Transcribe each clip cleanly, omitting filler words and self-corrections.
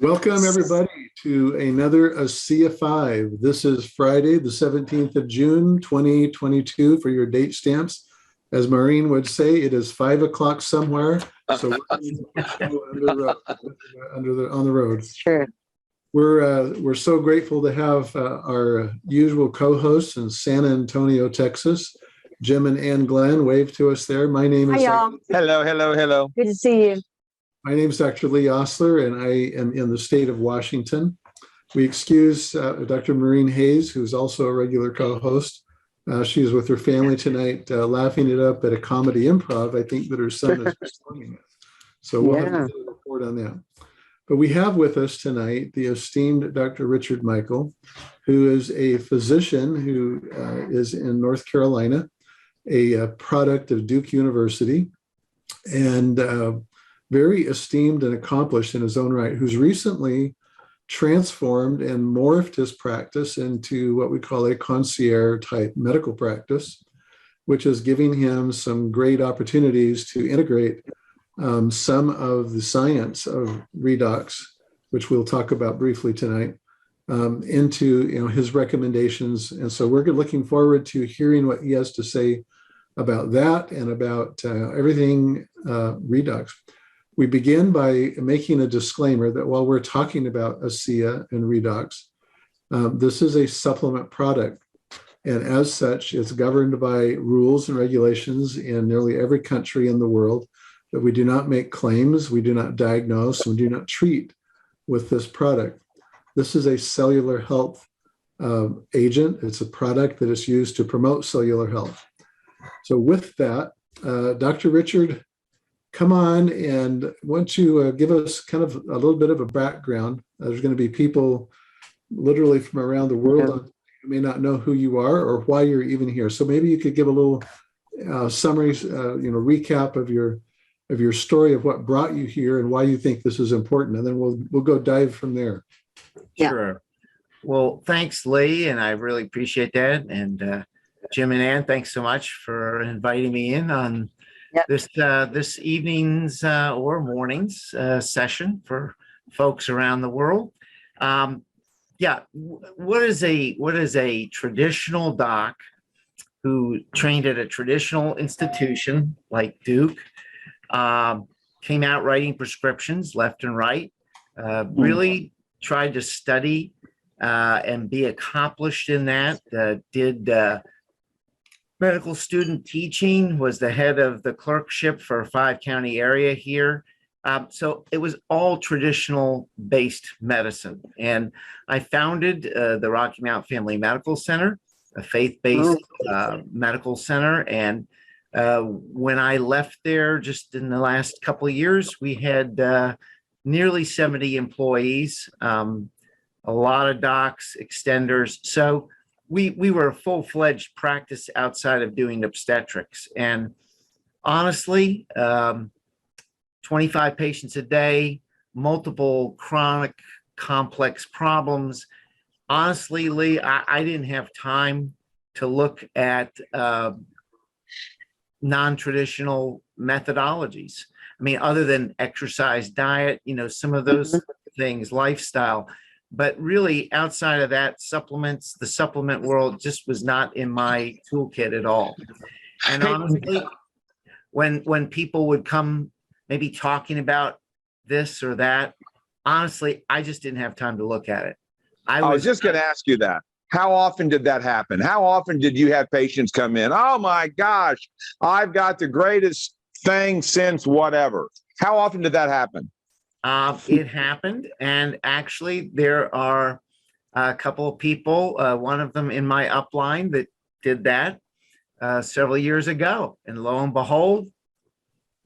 Welcome, everybody, to another ASEA 5. This is Friday, the 17th of June, 2022, for your date stamps. As Maureen would say, it is 5 o'clock somewhere, so we're on the road. Sure. We're so grateful to have our usual co-hosts in San Antonio, Texas. Jim and Ann Glenn, wave to us there. My name is... Hi, y'all. Hello. Good to see you. My name is Dr. Lee Osler, and I am in the state of Washington. We excuse Dr. Maureen Hayes, who's also a regular co-host. She's with her family tonight, laughing it up at a comedy improv, I think, that her son is performing it. So we'll have a report on that. But we have with us tonight the esteemed Dr. Richard Michal, who is a physician who is in North Carolina, a product of Duke University, and very esteemed and accomplished in his own right, who's recently transformed and morphed his practice into what we call a concierge type medical practice, which is giving him some great opportunities to integrate some of the science of Redox, which we'll talk about briefly tonight, into his recommendations. And so we're looking forward to hearing what he has to say about that and about everything Redox. We begin by making a disclaimer that while we're talking about Asea and Redox, this is a supplement product. And as such, it's governed by rules and regulations in nearly every country in the world, that we do not make claims, we do not diagnose, we do not treat with this product. This is a cellular health agent. It's a product that is used to promote cellular health. So with that, Dr. Richard, come on, and why don't you give us kind of a little bit of a background. There's going to be people literally from around the world who may not know who you are or why you're even here. So maybe you could give a little summary, recap of your story of what brought you here and why you think this is important, and then we'll go dive from there. Yeah. Sure. Well, thanks, Lee, and I really appreciate that. And Jim and Ann, thanks so much for inviting me in on this evening's or morning's session for folks around the world. What is a traditional doc who trained at a traditional institution like Duke, came out writing prescriptions left and right, really tried to study and be accomplished in that, did medical student teaching, was the head of the clerkship for a 5-county area here. So it was all traditional based medicine. And I founded the Rocky Mount Family Medical Center, a faith-based medical center. And when I left there just in the last couple of years, we had nearly 70 employees, a lot of docs, extenders. So we were a full-fledged practice outside of doing obstetrics. And honestly, 25 patients a day, multiple chronic complex problems. Honestly, Lee, I didn't have time to look at non-traditional methodologies. I mean, other than exercise, diet, some of those things, lifestyle. But really, outside of that, supplements, the supplement world just was not in my toolkit at all. And honestly, when people would come maybe talking about this or that, honestly, I just didn't have time to look at it. I was just going to ask you that. How often did that happen? How often did you have patients come in? Oh my gosh, I've got the greatest thing since whatever. How often did that happen? It happened, and actually there are a couple of people, one of them in my upline that did that several years ago, and lo and behold,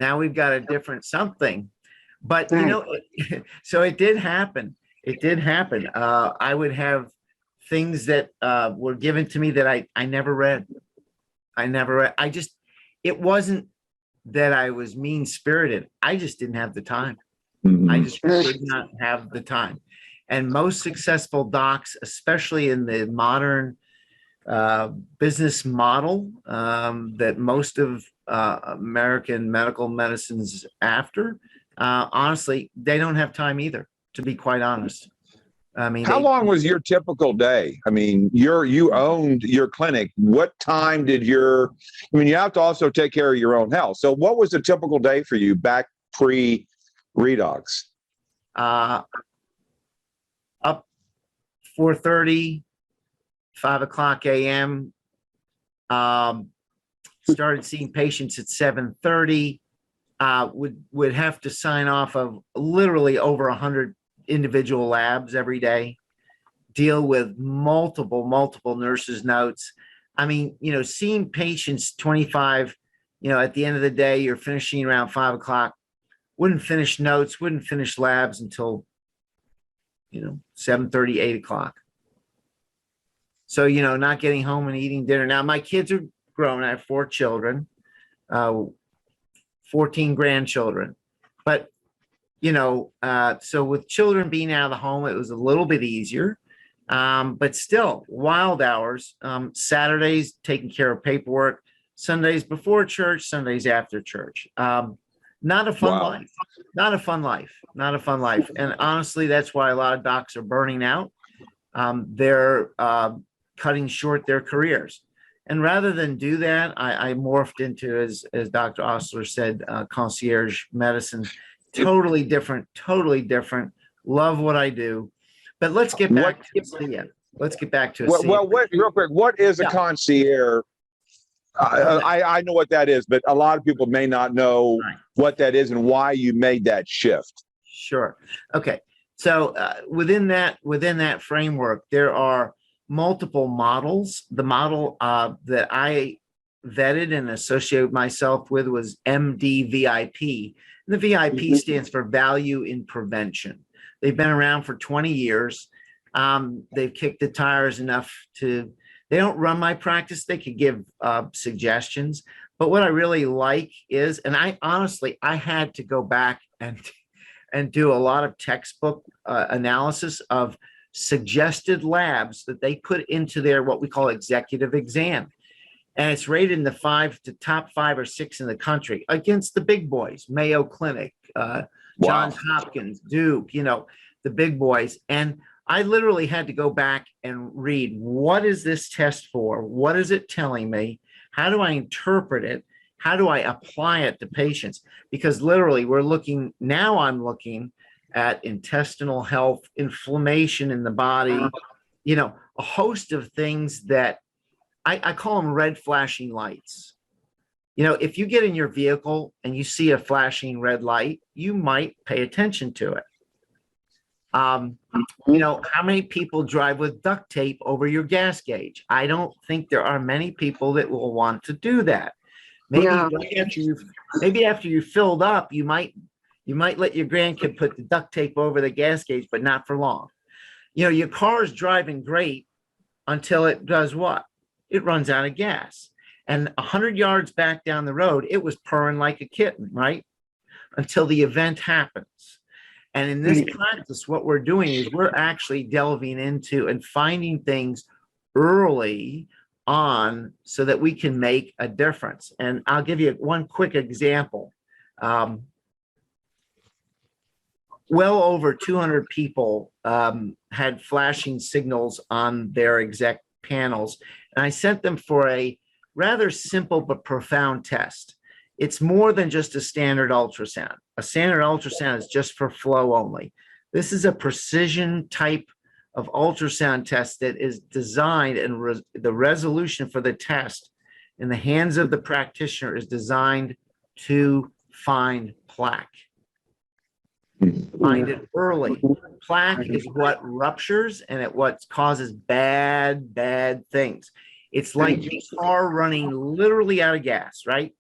now we've got a different something. But so it did happen. It did happen. I would have things that were given to me that I never read. It wasn't that I was mean-spirited. I just didn't have the time. I just did not have the time. And most successful docs, especially in the modern business model that most of American medical medicine's after, honestly, they don't have time either. to be quite honest. I mean, How long was your typical day? I mean, you owned your clinic. What time did you have to also take care of your own health. So what was a typical day for you back pre-Redox? Up 4:30, 5:00 a.m. Started seeing patients at 7:30. Would have to sign off of literally over 100 individual labs every day, deal with multiple nurses' notes. I mean, seeing patients 25, at the end of the day, you're finishing around 5:00, wouldn't finish notes, wouldn't finish labs until, 7:30, 8:00. So, not getting home and eating dinner. Now, my kids are grown. I have 4 children, 14 grandchildren. But, so with children being out of the home, it was a little bit easier. But still, wild hours. Saturdays, taking care of paperwork. Sundays before church, Sundays after church. Not a fun life. Not a fun life. Not a fun life. And honestly, that's why a lot of docs are burning out. They're cutting short their careers. And rather than do that, I morphed into, as Dr. Osler said, concierge medicine. Totally different. Love what I do. But let's get back to Asea. Let's get back to Asea. Well, real quick, what is a concierge? I know what that is, but a lot of people may not know what that is and why you made that shift. Sure. Okay. So within that framework, there are multiple models. The model that I vetted and associated myself with was MDVIP. And the VIP stands for Value in Prevention. They've been around for 20 years. They've kicked the tires enough to, they don't run my practice. They could give suggestions. But what I really like is, and I honestly had to go back and do a lot of textbook analysis of suggested labs that they put into their, what we call executive exam. And it's rated in the top 5 or 6 in the country against the big boys, Mayo Clinic, Johns Hopkins, Duke, the big boys. And I literally had to go back and read, what is this test for? What is it telling me? How do I interpret it? How do I apply it to patients? Because literally I'm looking at intestinal health, inflammation in the body, a host of things that I call them red flashing lights. If you get in your vehicle and you see a flashing red light, you might pay attention to it. How many people drive with duct tape over your gas gauge? I don't think there are many people that will want to do that. Maybe after you filled up, you might let your grandkid put the duct tape over the gas gauge, but not for long. Your car is driving great until it does what? It runs out of gas. And 100 yards back down the road, it was purring like a kitten, right? Until the event happens. And in this practice, what we're doing is we're actually delving into and finding things early on so that we can make a difference. And I'll give you one quick example. Well over 200 people had flashing signals on their exec panels. And I sent them for a rather simple but profound test. It's more than just a standard ultrasound. A standard ultrasound is just for flow only. This is a precision type of ultrasound test that is designed, and the resolution for the test in the hands of the practitioner is designed to find plaque. Find it early. Plaque is what ruptures and what causes bad things. It's like your car running literally out of gas, right?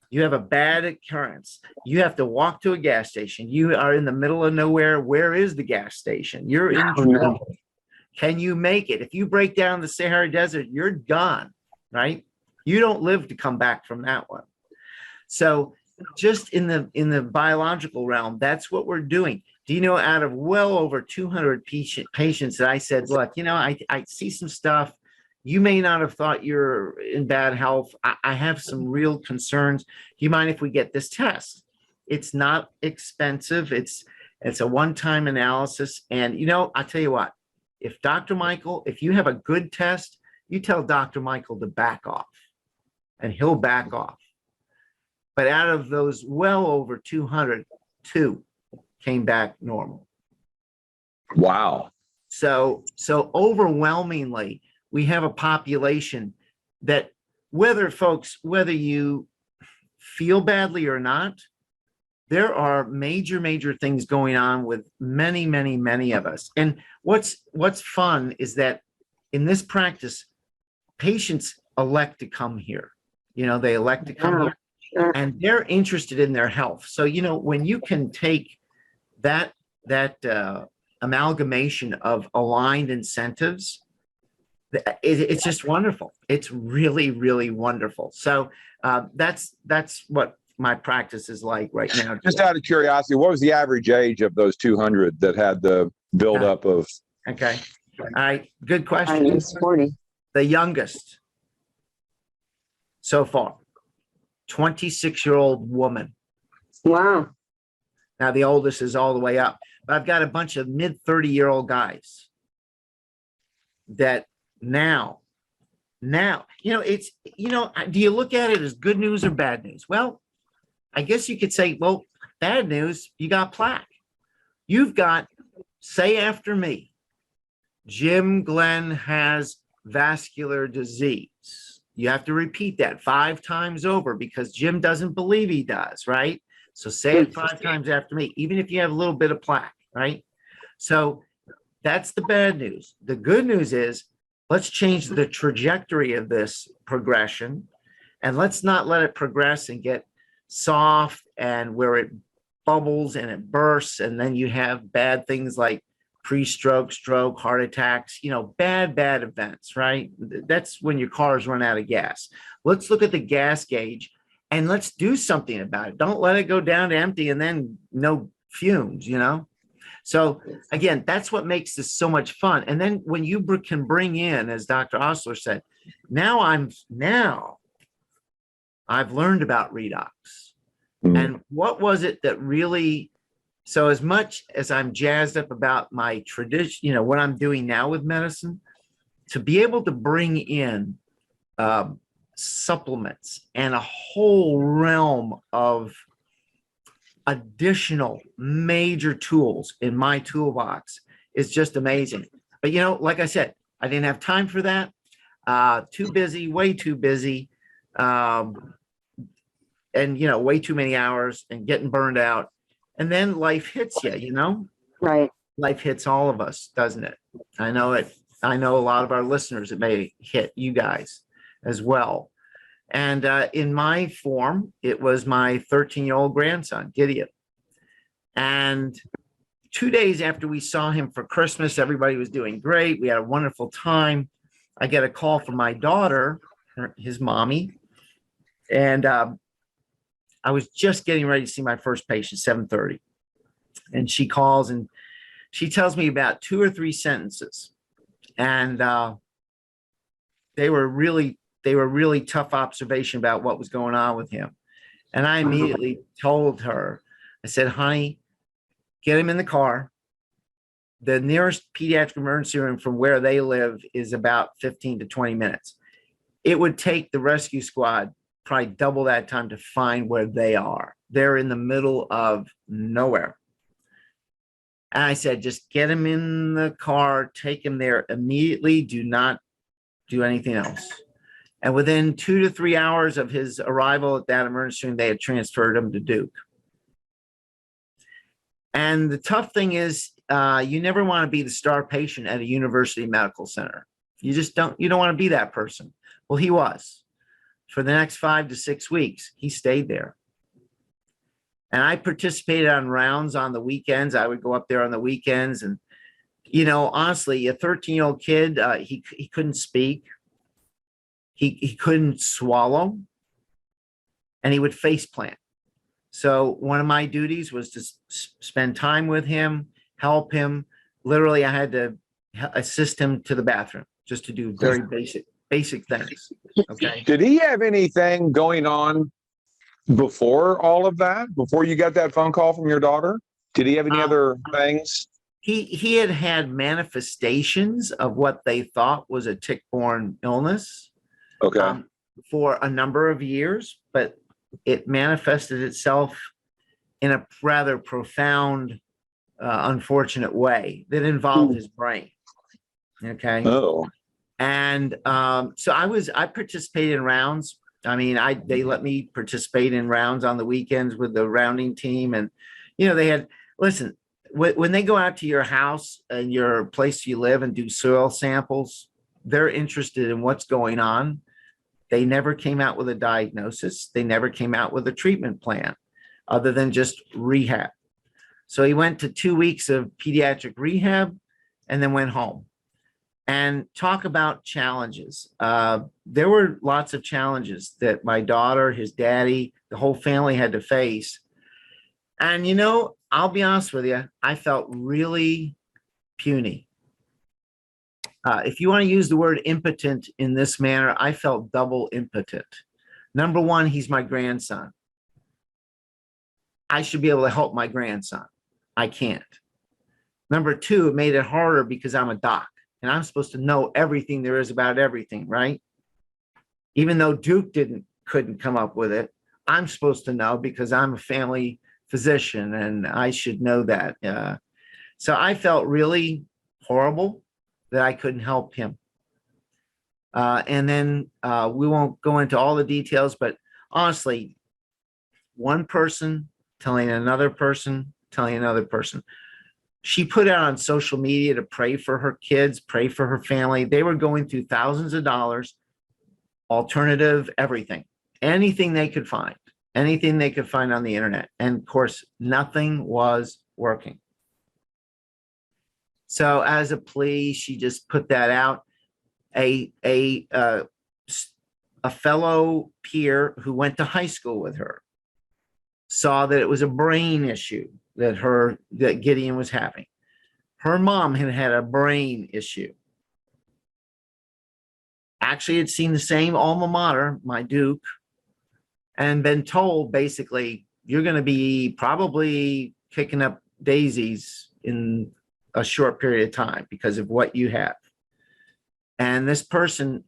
You have a bad occurrence. You have to walk to a gas station. You are in the middle of nowhere. Where is the gas station? You're in trouble. Can you make it? If you break down the Sahara Desert, you're gone, right? You don't live to come back from that one. So just in the biological realm, that's what we're doing. Do you know, out of well over 200 patients that I said, look, I see some stuff. You may not have thought you're in bad health. I have some real concerns. Do you mind if we get this test? It's not expensive. It's a one-time analysis. And, I tell you what, if Dr. Michael, if you have a good test, you tell Dr. Michael to back off and he'll back off. But out of those well over 200, 2 came back normal. Wow. So overwhelmingly, we have a population that whether you feel badly or not, there are major things going on with many of us. And what's fun is that in this practice, patients elect to come here. They elect to come here. And they're interested in their health. So, when you can take that amalgamation of aligned incentives, it's just wonderful. It's really wonderful. So that's what my practice is like right now. Just out of curiosity, what was the average age of those 200 that had the buildup of? Okay. All right. Good question. 40. The youngest so far, 26-year-old woman. Wow. Now the oldest is all the way up, but I've got a bunch of mid 30-year-old guys that now, it's, do you look at it as good news or bad news? Well, I guess you could say, well, bad news, you got plaque. You've got, say after me, Jim Glenn has vascular disease. You have to repeat that 5 times over because Jim doesn't believe he does, right? So say it 5 times after me, even if you have a little bit of plaque, right? So that's the bad news. The good news is let's change the trajectory of this progression and let's not let it progress and get soft and where it bubbles and it bursts. And then you have bad things like pre-stroke, stroke, heart attacks, bad events, right? That's when your cars run out of gas. Let's look at the gas gauge and let's do something about it. Don't let it go down to empty and then no fumes, So again, that's what makes this so much fun. And then when you can bring in, as Dr. Osler said, now I've learned about redox. And what was it that really, so as much as I'm jazzed up about my tradition, what I'm doing now with medicine, to be able to bring in supplements and a whole realm of additional major tools in my toolbox is just amazing. But, like I said, I didn't have time for that. Too busy, way too busy. And, way too many hours and getting burned out. And then life hits you, Right. Life hits all of us, doesn't it? I know it. I know a lot of our listeners, it may hit you guys as well. And in my form, it was my 13-year-old grandson, Gideon. And 2 days after we saw him for Christmas, everybody was doing great. We had a wonderful time. I get a call from my daughter, his mommy. And I was just getting ready to see my first patient, 7:30. And she calls and she tells me about 2 or 3 sentences. And they were really tough observation about what was going on with him. And I immediately told her, I said, honey, get him in the car. The nearest pediatric emergency room from where they live is about 15 to 20 minutes. It would take the rescue squad probably double that time to find where they are. They're in the middle of nowhere. And I said, just get him in the car, take him there immediately. Do not do anything else. And within 2 to 3 hours of his arrival at that emergency room, they had transferred him to Duke. And the tough thing is, you never want to be the star patient at a university medical center. You don't want to be that person. Well, he was. For the next 5 to 6 weeks, he stayed there. And I participated on rounds on the weekends. I would go up there on the weekends. And, honestly, a 13-year-old kid, he couldn't speak. He couldn't swallow. And he would face plant. So one of my duties was to spend time with him, help him. Literally, I had to assist him to the bathroom just to do very basic things. Okay. Did he have anything going on before all of that? Before you got that phone call from your daughter? Did he have any other things? He had manifestations of what they thought was a tick-borne illness Okay. for a number of years, but it manifested itself in a rather profound, unfortunate way that involved his brain. Okay. Oh. And so I participated in rounds. I mean, they let me participate in rounds on the weekends with the rounding team. And, they had, listen, when they go out to your house and your place you live and do soil samples, they're interested in what's going on. They never came out with a diagnosis. They never came out with a treatment plan other than just rehab. So he went to 2 weeks of pediatric rehab and then went home. And talk about challenges. There were lots of challenges that my daughter, his daddy, the whole family had to face. And, I'll be honest with you, I felt really puny. If you want to use the word impotent in this manner, I felt double impotent. Number one, he's my grandson. I should be able to help my grandson. I can't. Number two, it made it harder because I'm a doc and I'm supposed to know everything there is about everything, right? Even though Duke couldn't come up with it, I'm supposed to know because I'm a family physician and I should know that. So I felt really horrible that I couldn't help him. And then we won't go into all the details, but honestly, one person telling another person, telling another person. She put out on social media to pray for her kids, pray for her family. They were going through thousands of dollars, alternative, everything, anything they could find on the internet. And of course, nothing was working. So as a plea, she just put that out. A fellow peer who went to high school with her saw that it was a brain issue that Gideon was having. Her mom had a brain issue. Actually, had seen the same alma mater, my Duke, and been told basically, you're going to be probably kicking up daisies in a short period of time because of what you have. And this person,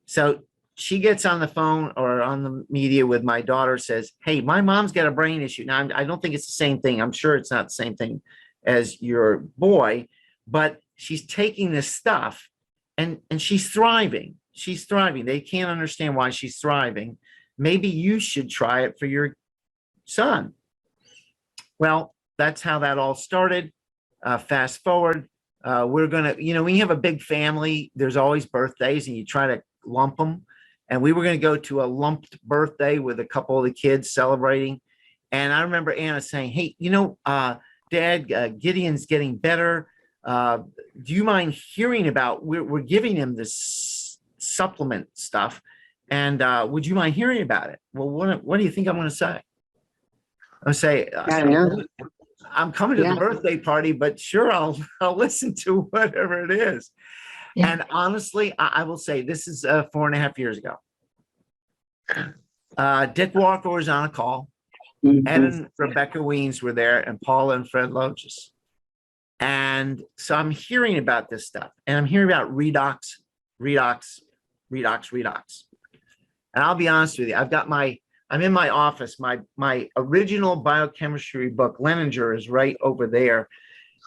so she gets on the phone or on the media with my daughter, says, hey, my mom's got a brain issue. Now, I don't think it's the same thing. I'm sure it's not the same thing as your boy, but she's taking this stuff and she's thriving. She's thriving. They can't understand why she's thriving. Maybe you should try it for your son. Well, that's how that all started. Fast forward, we're going to, when you have a big family, there's always birthdays and you try to lump them. And we were going to go to a lumped birthday with a couple of the kids celebrating. And I remember Anna saying, hey, Dad, Gideon's getting better. Do you mind hearing about, we're giving him this supplement stuff. And would you mind hearing about it? Well, what do you think I'm going to say? I'll say, I'm coming to the birthday party, but sure, I'll listen to whatever it is. Yeah. And honestly, I will say this is 4.5 years ago. Dick Walker was on a call. Mm-hmm. Ed and Rebecca Weens were there, and Paula and Fred Loges. And so I'm hearing about this stuff, and I'm hearing about redox. And I'll be honest with you, I'm in my office. My original biochemistry book, Leninger, is right over there.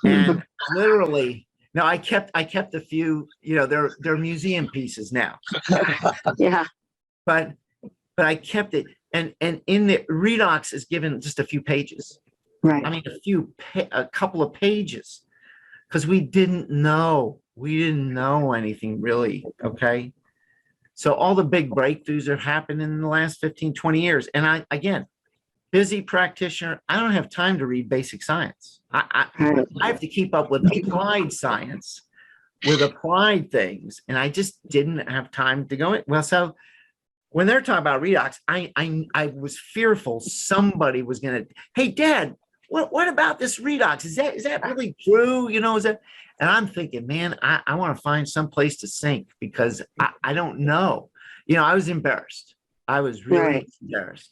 And literally, now I kept a few, they're museum pieces now. Yeah. But I kept it. And in the Redox is given just a few pages. Right. I mean, a couple of pages, because we didn't know anything really. Okay. So all the big breakthroughs have happened in the last 15, 20 years. And again, busy practitioner, I don't have time to read basic science. I have to keep up with applied science, with applied things. And I just didn't have time to go in. Well, so when they're talking about redox, I was fearful somebody was going to, hey, Dad, what about this redox? Is that really true? And I'm thinking, man, I want to find some place to sink because I don't know. I was embarrassed. I was really embarrassed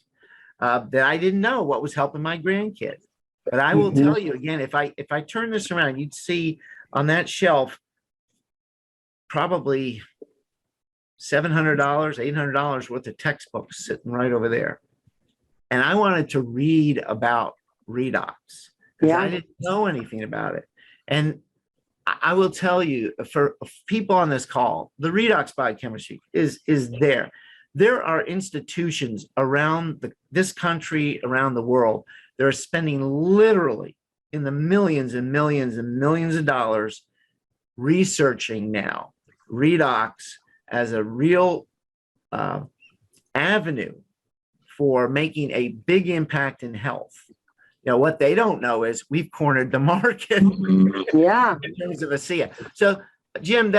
that I didn't know what was helping my grandkid. But I will tell you again, if I turn this around, you'd see on that shelf probably $700, $800 worth of textbooks sitting right over there. And I wanted to read about redox because I didn't know anything about it. And I will tell you, for people on this call, the redox biochemistry is there. There are institutions around this country, around the world, that are spending literally in the millions and millions and millions of dollars researching now redox as a real avenue for making a big impact in health. What they don't know is we've cornered the market in terms of Asea. So, Jim,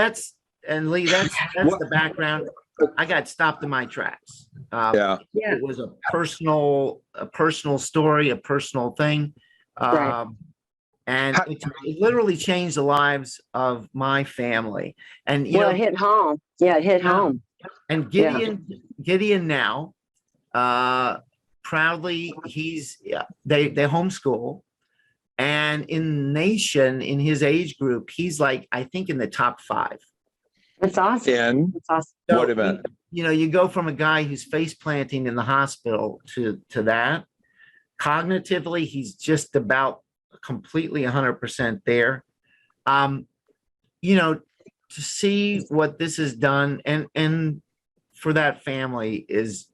and Lee, that's the background. I got stopped in my tracks. It was a personal story, a personal thing. And it literally changed the lives of my family. And it hit home. Yeah, it hit home. And Gideon now, proudly, they homeschool, and in the nation, in his age group, he's like, I think, in the top 5. That's awesome. That's awesome. So, what event? You go from a guy who's face planting in the hospital to that. Cognitively, he's just about completely 100% there. To see what this has done and for that family is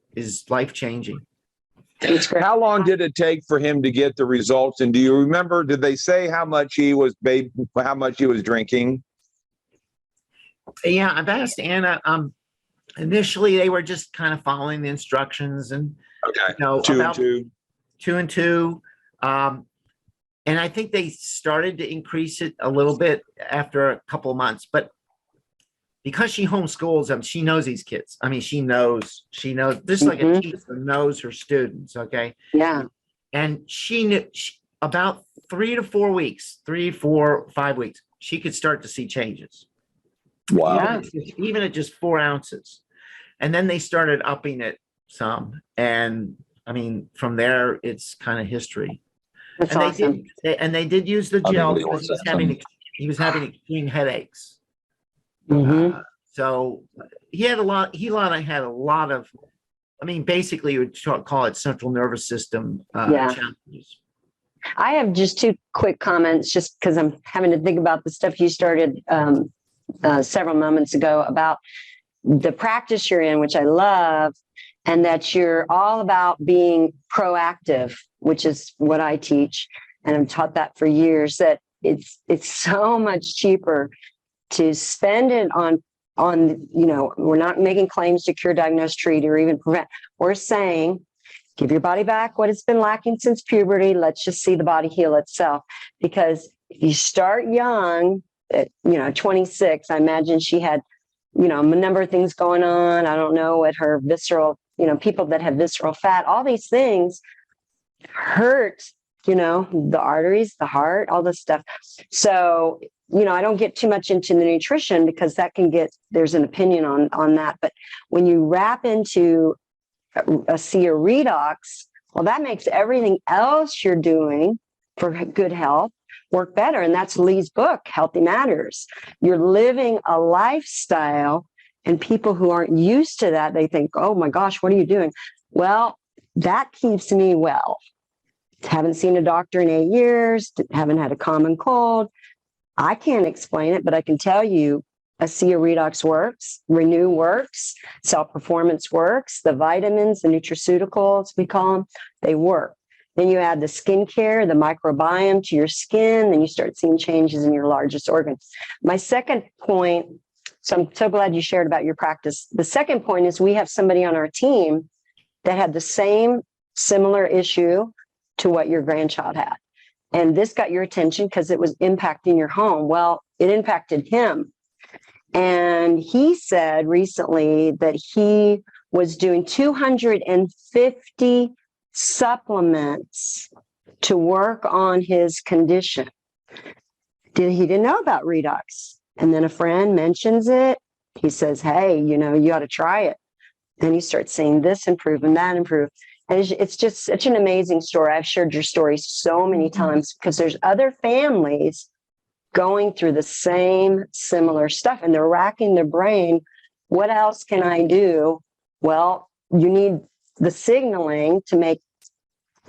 life-changing. How long did it take for him to get the results? And do you remember, did they say how much he was drinking? Yeah, I've asked Anna. Initially, they were just kind of following the instructions, and two and two. And I think they started to increase it a little bit after a couple of months. But because she homeschools them, she knows these kids. I mean, she knows. Just like a teacher knows her students. Okay. Yeah. And she knew about 3 to 4 weeks, 3, 4, 5 weeks, she could start to see changes. Wow. Even at just 4 ounces. And then they started upping it some. And I mean, from there, it's kind of history. That's and awesome. They did use the gel because he was having extreme headaches. So he had a lot of, I mean, basically you would call it central nervous system challenges. I have just 2 quick comments, just because I'm having to think about the stuff you started several moments ago about the practice you're in, which I love, and that you're all about being proactive, which is what I teach. And I've taught that for years, that it's so much cheaper to spend it on, we're not making claims to cure, diagnose, treat, or even prevent. We're saying, give your body back what it's been lacking since puberty. Let's just see the body heal itself. Because if you start young, at 26, I imagine she had, a number of things going on. I don't know what her visceral, people that have visceral fat, all these things hurt, the arteries, the heart, all this stuff. So, I don't get too much into the nutrition because there's an opinion on that. But when you wrap into Asea Redox, well, that makes everything else you're doing for good health work better. And that's Lee's book, Healthy Matters. You're living a lifestyle, and people who aren't used to that, they think, oh my gosh, what are you doing? Well, that keeps me well. Haven't seen a doctor in 8 years, haven't had a common cold. I can't explain it, but I can tell you Asea Redox works, Renew works, Cell Performance works, the vitamins, the nutraceuticals, we call them, they work. Then you add the skincare, the microbiome to your skin, then you start seeing changes in your largest organs. My second point, so I'm so glad you shared about your practice. The second point is we have somebody on our team that had the same similar issue to what your grandchild had. And this got your attention because it was impacting your home. Well, it impacted him. And he said recently that he was doing 250 supplements to work on his condition. He didn't know about Redox. And then a friend mentions it. He says, hey, you ought to try it. And he starts seeing this improve and that improve. And it's just such an amazing story. I've shared your story so many times because there's other families going through the same similar stuff, and they're racking their brain. What else can I do? Well, you need the signaling to make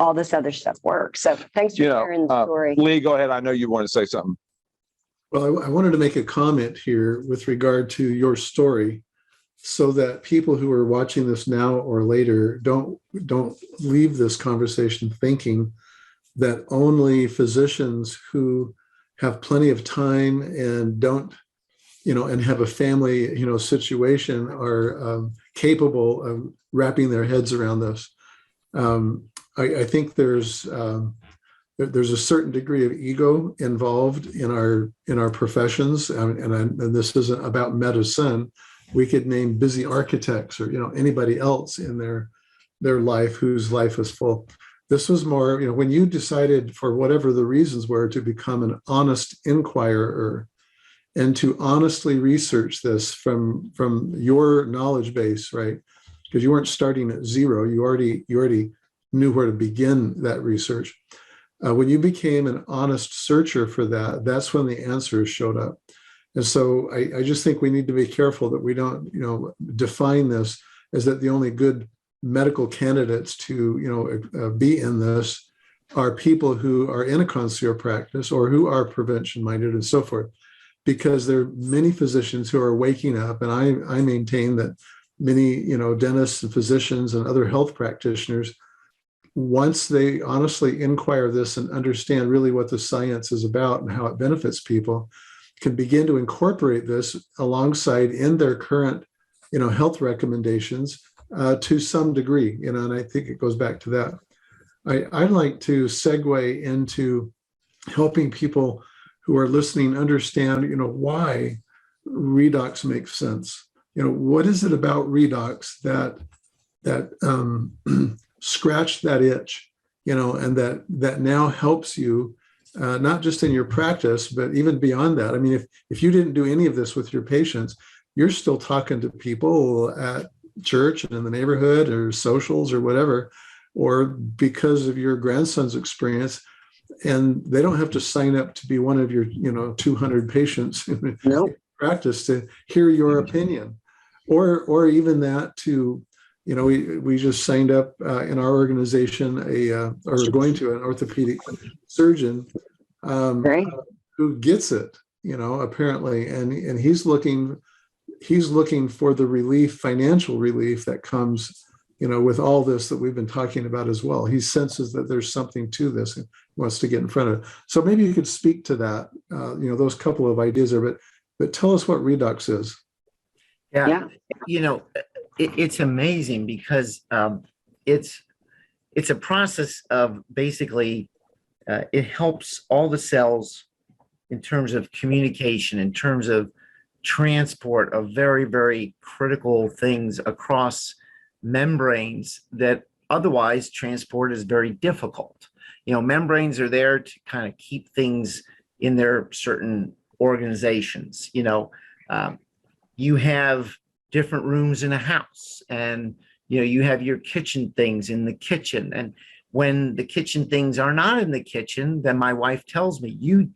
all this other stuff work. So thanks for sharing the story. Lee, go ahead. I know you want to say something. Well, I wanted to make a comment here with regard to your story, so that people who are watching this now or later don't leave this conversation thinking that only physicians who have plenty of time and don't, and have a family, situation are capable of wrapping their heads around this. I think there's a certain degree of ego involved in our professions, and this isn't about medicine. We could name busy architects or anybody else in their life whose life is full. This was more, when you decided, for whatever the reasons were, to become an honest inquirer and to honestly research this from your knowledge base, right? Because you weren't starting at zero. You already knew where to begin that research. When you became an honest searcher for that, that's when the answers showed up. And so I just think we need to be careful that we don't, define this as that the only good medical candidates to, be in this are people who are in a concierge practice or who are prevention minded and so forth, because there are many physicians who are waking up. And I maintain that many, dentists and physicians and other health practitioners, once they honestly inquire this and understand really what the science is about and how it benefits people, can begin to incorporate this alongside in their current, health recommendations to some degree, and I think it goes back to that. I'd like to segue into helping people who are listening understand, why Redox makes sense. What is it about Redox that scratched that itch, and that now helps you, not just in your practice, but even beyond that. I mean, if you didn't do any of this with your patients, you're still talking to people at church and in the neighborhood or socials or whatever, or because of your grandson's experience, and they don't have to sign up to be one of your 200 patients in practice to hear your opinion, or even that to we just signed up in our organization or going to an orthopedic surgeon who gets it, apparently, and he's looking for the relief, financial relief that comes, with all this that we've been talking about as well. He senses that there's something to this and wants to get in front of it. So maybe you could speak to that, those couple of ideas there, but tell us what Redox is. Yeah. It's amazing because it's a process of basically it helps all the cells in terms of communication, in terms of transport of very, very critical things across membranes that otherwise transport is very difficult. Membranes are there to kind of keep things in their certain organizations. You have different rooms in a house, and you have your kitchen things in the kitchen, and when the kitchen things are not in the kitchen, then my wife tells me, you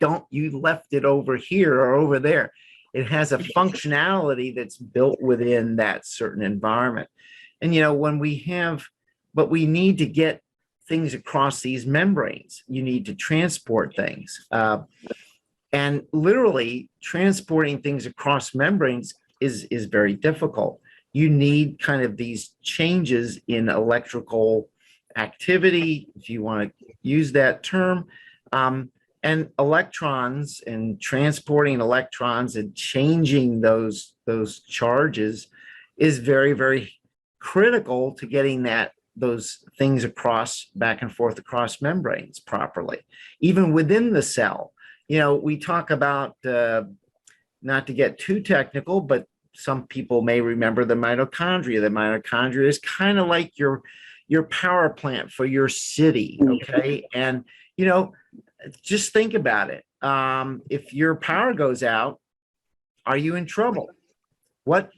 left it over here or over there. It has a functionality that's built within that certain environment. And but we need to get things across these membranes. You need to transport things, and literally transporting things across membranes is very difficult. You need kind of these changes in electrical activity, if you want to use that term, and electrons, and transporting electrons and changing those charges is very, very critical to getting those things back and forth across membranes properly. Even within the cell, we talk about, not to get too technical, but some people may remember the mitochondria. The mitochondria is kind of like your power plant for your city, okay? And, just think about it. If your power goes out, are you in trouble? What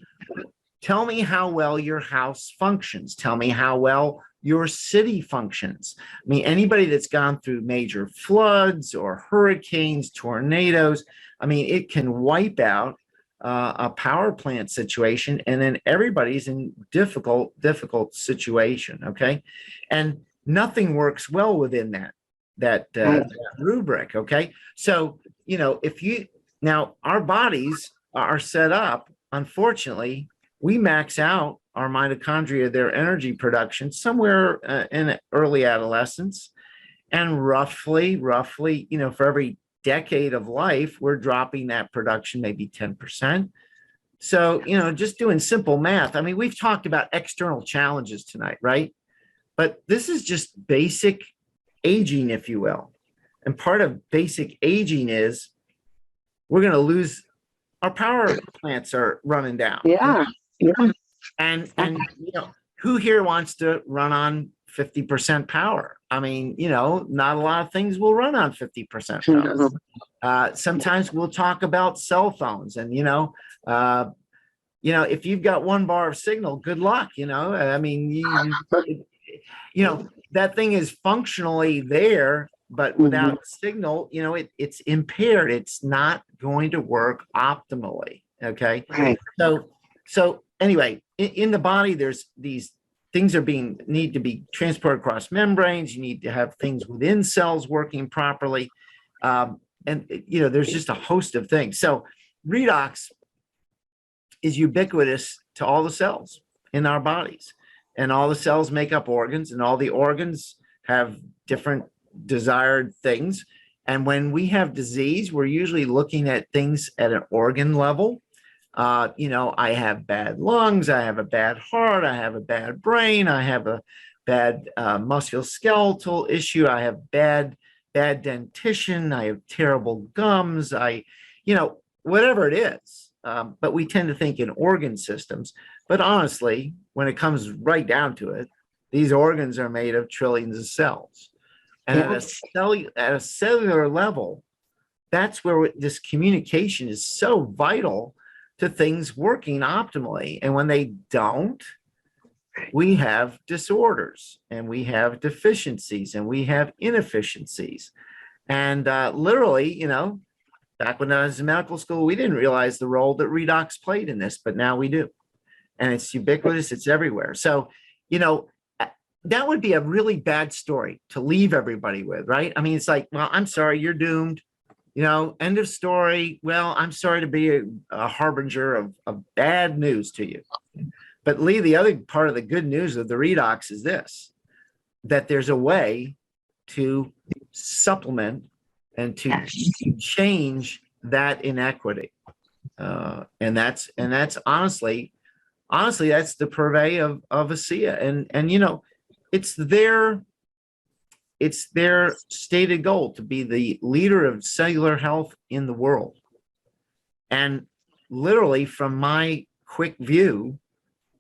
Tell me how well your house functions. Tell me how well your city functions. I mean, anybody that's gone through major floods or hurricanes, tornadoes, I mean, it can wipe out a power plant situation, and then everybody's in difficult situation. Okay, and nothing works well within that rubric. Okay, so if you now our bodies are set up, unfortunately, we max out our mitochondria, their energy production, somewhere in early adolescence. And roughly, for every decade of life, we're dropping that production maybe 10%. So, just doing simple math. I mean, we've talked about external challenges tonight, right? But this is just basic aging, if you will. And part of basic aging is we're going to lose our power plants are running down. Yeah. And who here wants to run on 50% power? I mean, not a lot of things will run on 50% power. Sometimes we'll talk about cell phones, and if you've got 1 bar of signal, good luck. I mean, that thing is functionally there, but without signal, it's impaired. It's not going to work optimally. Okay. Right. So anyway, in the body, there's these things need to be transported across membranes. You need to have things within cells working properly. And there's just a host of things. So redox is ubiquitous to all the cells in our bodies, and all the cells make up organs, and all the organs have different desired things. And when we have disease, we're usually looking at things at an organ level. I have bad lungs, I have a bad heart, I have a bad brain, I have a bad musculoskeletal issue, I have bad dentition, I have terrible gums, whatever it is. But we tend to think in organ systems. But honestly, when it comes right down to it, these organs are made of trillions of cells. And at a cellular level, that's where this communication is so vital to things working optimally. And when they don't, we have disorders, and we have deficiencies, and we have inefficiencies. And literally, back when I was in medical school, we didn't realize the role that redox played in this, but now we do. And it's ubiquitous, it's everywhere. So, that would be a really bad story to leave everybody with, right? I mean, it's like, well, I'm sorry, you're doomed. End of story. Well, I'm sorry to be a harbinger of bad news to you. But Lee, the other part of the good news of the redox is this, that there's a way to supplement and to change that inequity. And that's honestly, that's the purvey of Asea. And it's their stated goal to be the leader of cellular health in the world. And literally, from my quick view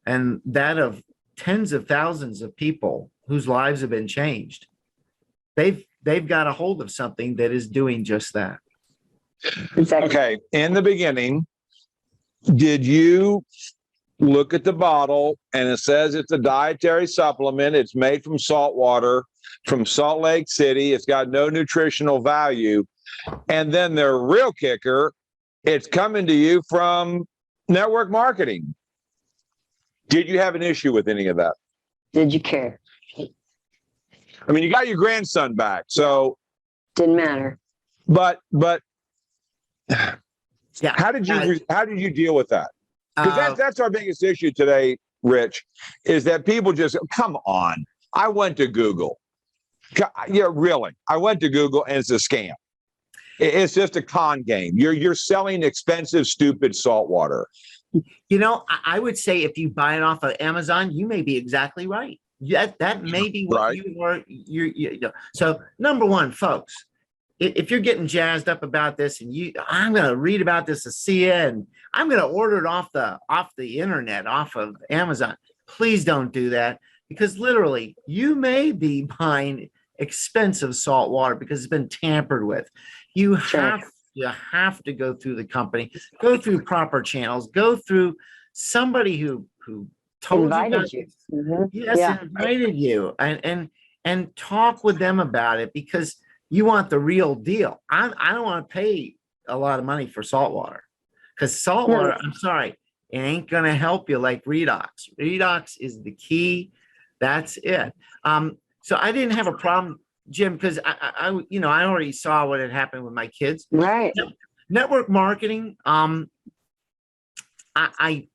and that of tens of thousands of people whose lives have been changed, they've got a hold of something that is doing just that. Exactly. Okay. In the beginning, did you look at the bottle and it says it's a dietary supplement? It's made from salt water from Salt Lake City. It's got no nutritional value. And then the real kicker, it's coming to you from network marketing. Did you have an issue with any of that? Did you care? I mean, you got your grandson back, so Didn't matter. but Yeah. how did you deal with that? Because that's our biggest issue today, Rich, is that people just come on. I went to Google. Yeah, really. I went to Google and it's a scam. It's just a con game. You're selling expensive, stupid salt water. I would say if you buy it off of Amazon, you may be exactly right. That may be what Right. you are. So number one, folks, if you're getting jazzed up about this and I'm going to read about this Asea and I'm going to order it off the internet, off of Amazon, please don't do that, because literally you may be buying expensive salt water because it's been tampered with. You have to go through the company, go through proper channels, go through somebody who told you Invited about you. this. Mhm. Yes, Yeah. invited you, and talk with them about it, because you want the real deal. I don't want to pay a lot of money for salt water, because salt No. water, I'm sorry, it ain't gonna help you like Redox. Redox is the key. That's it. So I didn't have a problem, Jim, because I already saw what had happened with my kids. Right. Network marketing, I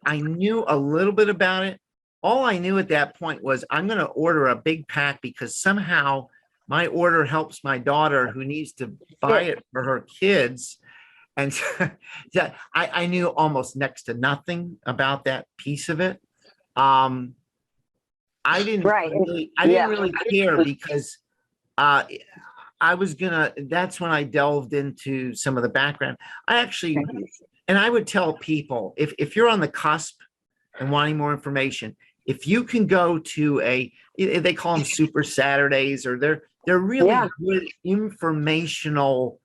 knew a little bit about it. All I knew at that point was I'm going to order a big pack, because somehow my order helps my daughter who needs to buy it for her kids. And yeah, I knew almost next to nothing about that piece of it. I didn't Right. really care, because that's when I delved into some of the background. And I would tell people, if you're on the cusp and wanting more information, if you can go to they call them Super Saturdays, or they're really good informational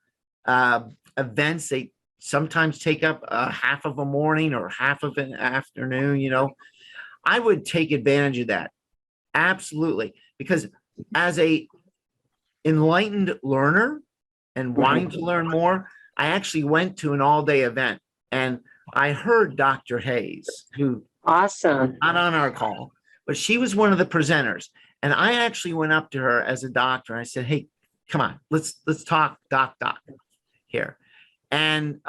events. They sometimes take up half of a morning or half of an afternoon. I would take advantage of that. Absolutely. Because as a enlightened learner and wanting to learn more, I actually went to an all-day event, and I heard Dr. Hayes, who Awesome. not on our call, but she was one of the presenters. And I actually went up to her as a doctor, and I said, "Hey, come on, let's talk doc here." And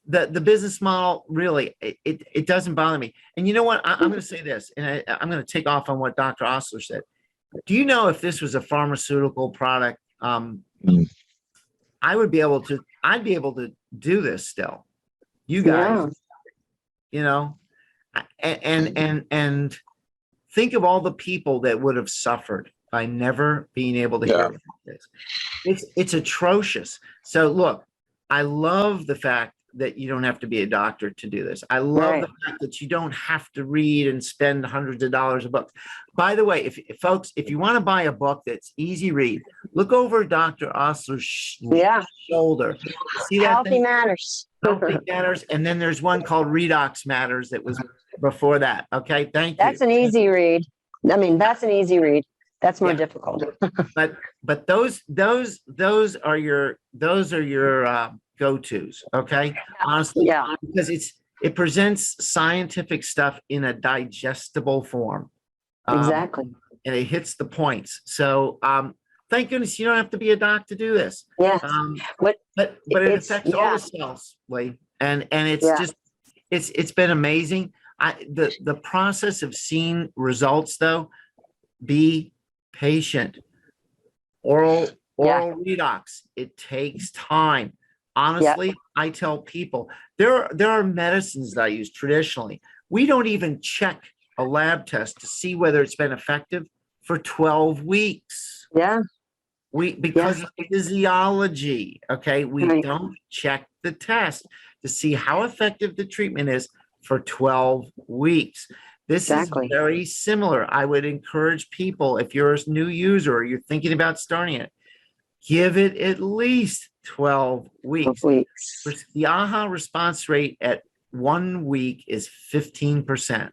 the business model, really, it doesn't bother me. And you know what? I'm going to say this, and I'm going to take off on what Dr. Osler said. Do you know, if this was a pharmaceutical product, I'd be able to do this still. You guys, and think of all the people that would have suffered by never being able to hear about this. It's atrocious. So look, I love the fact that you don't have to be a doctor to do this. I love the fact that you don't have to read and spend hundreds of dollars a book. By the way, if you want to buy a book that's easy read, look over Dr. Osler's shoulder. See that Healthy thing? Matters. Healthy Matters. And then there's one called Redox Matters that was before that. Okay, thank you. That's an easy read. I mean, that's an easy read. That's more difficult. But those are your go-tos. Okay, honestly, because it presents scientific stuff in a digestible form. Exactly. And it hits the points. So thank goodness you don't have to be a doc to do this. Yeah. But it affects all the cells, Lee. And it's been amazing. The process of seeing results, though, be patient. Oral redox, it takes time. Honestly, I tell people there are medicines that I use traditionally. We don't even check a lab test to see whether it's been effective for 12 weeks. Yeah. Because of physiology, okay? We don't check the test to see how effective the treatment is for 12 weeks. This is very similar. I would encourage people, if you're a new user or you're thinking about starting it, give it at least 12 weeks. The AHA response rate at 1 week is 15%.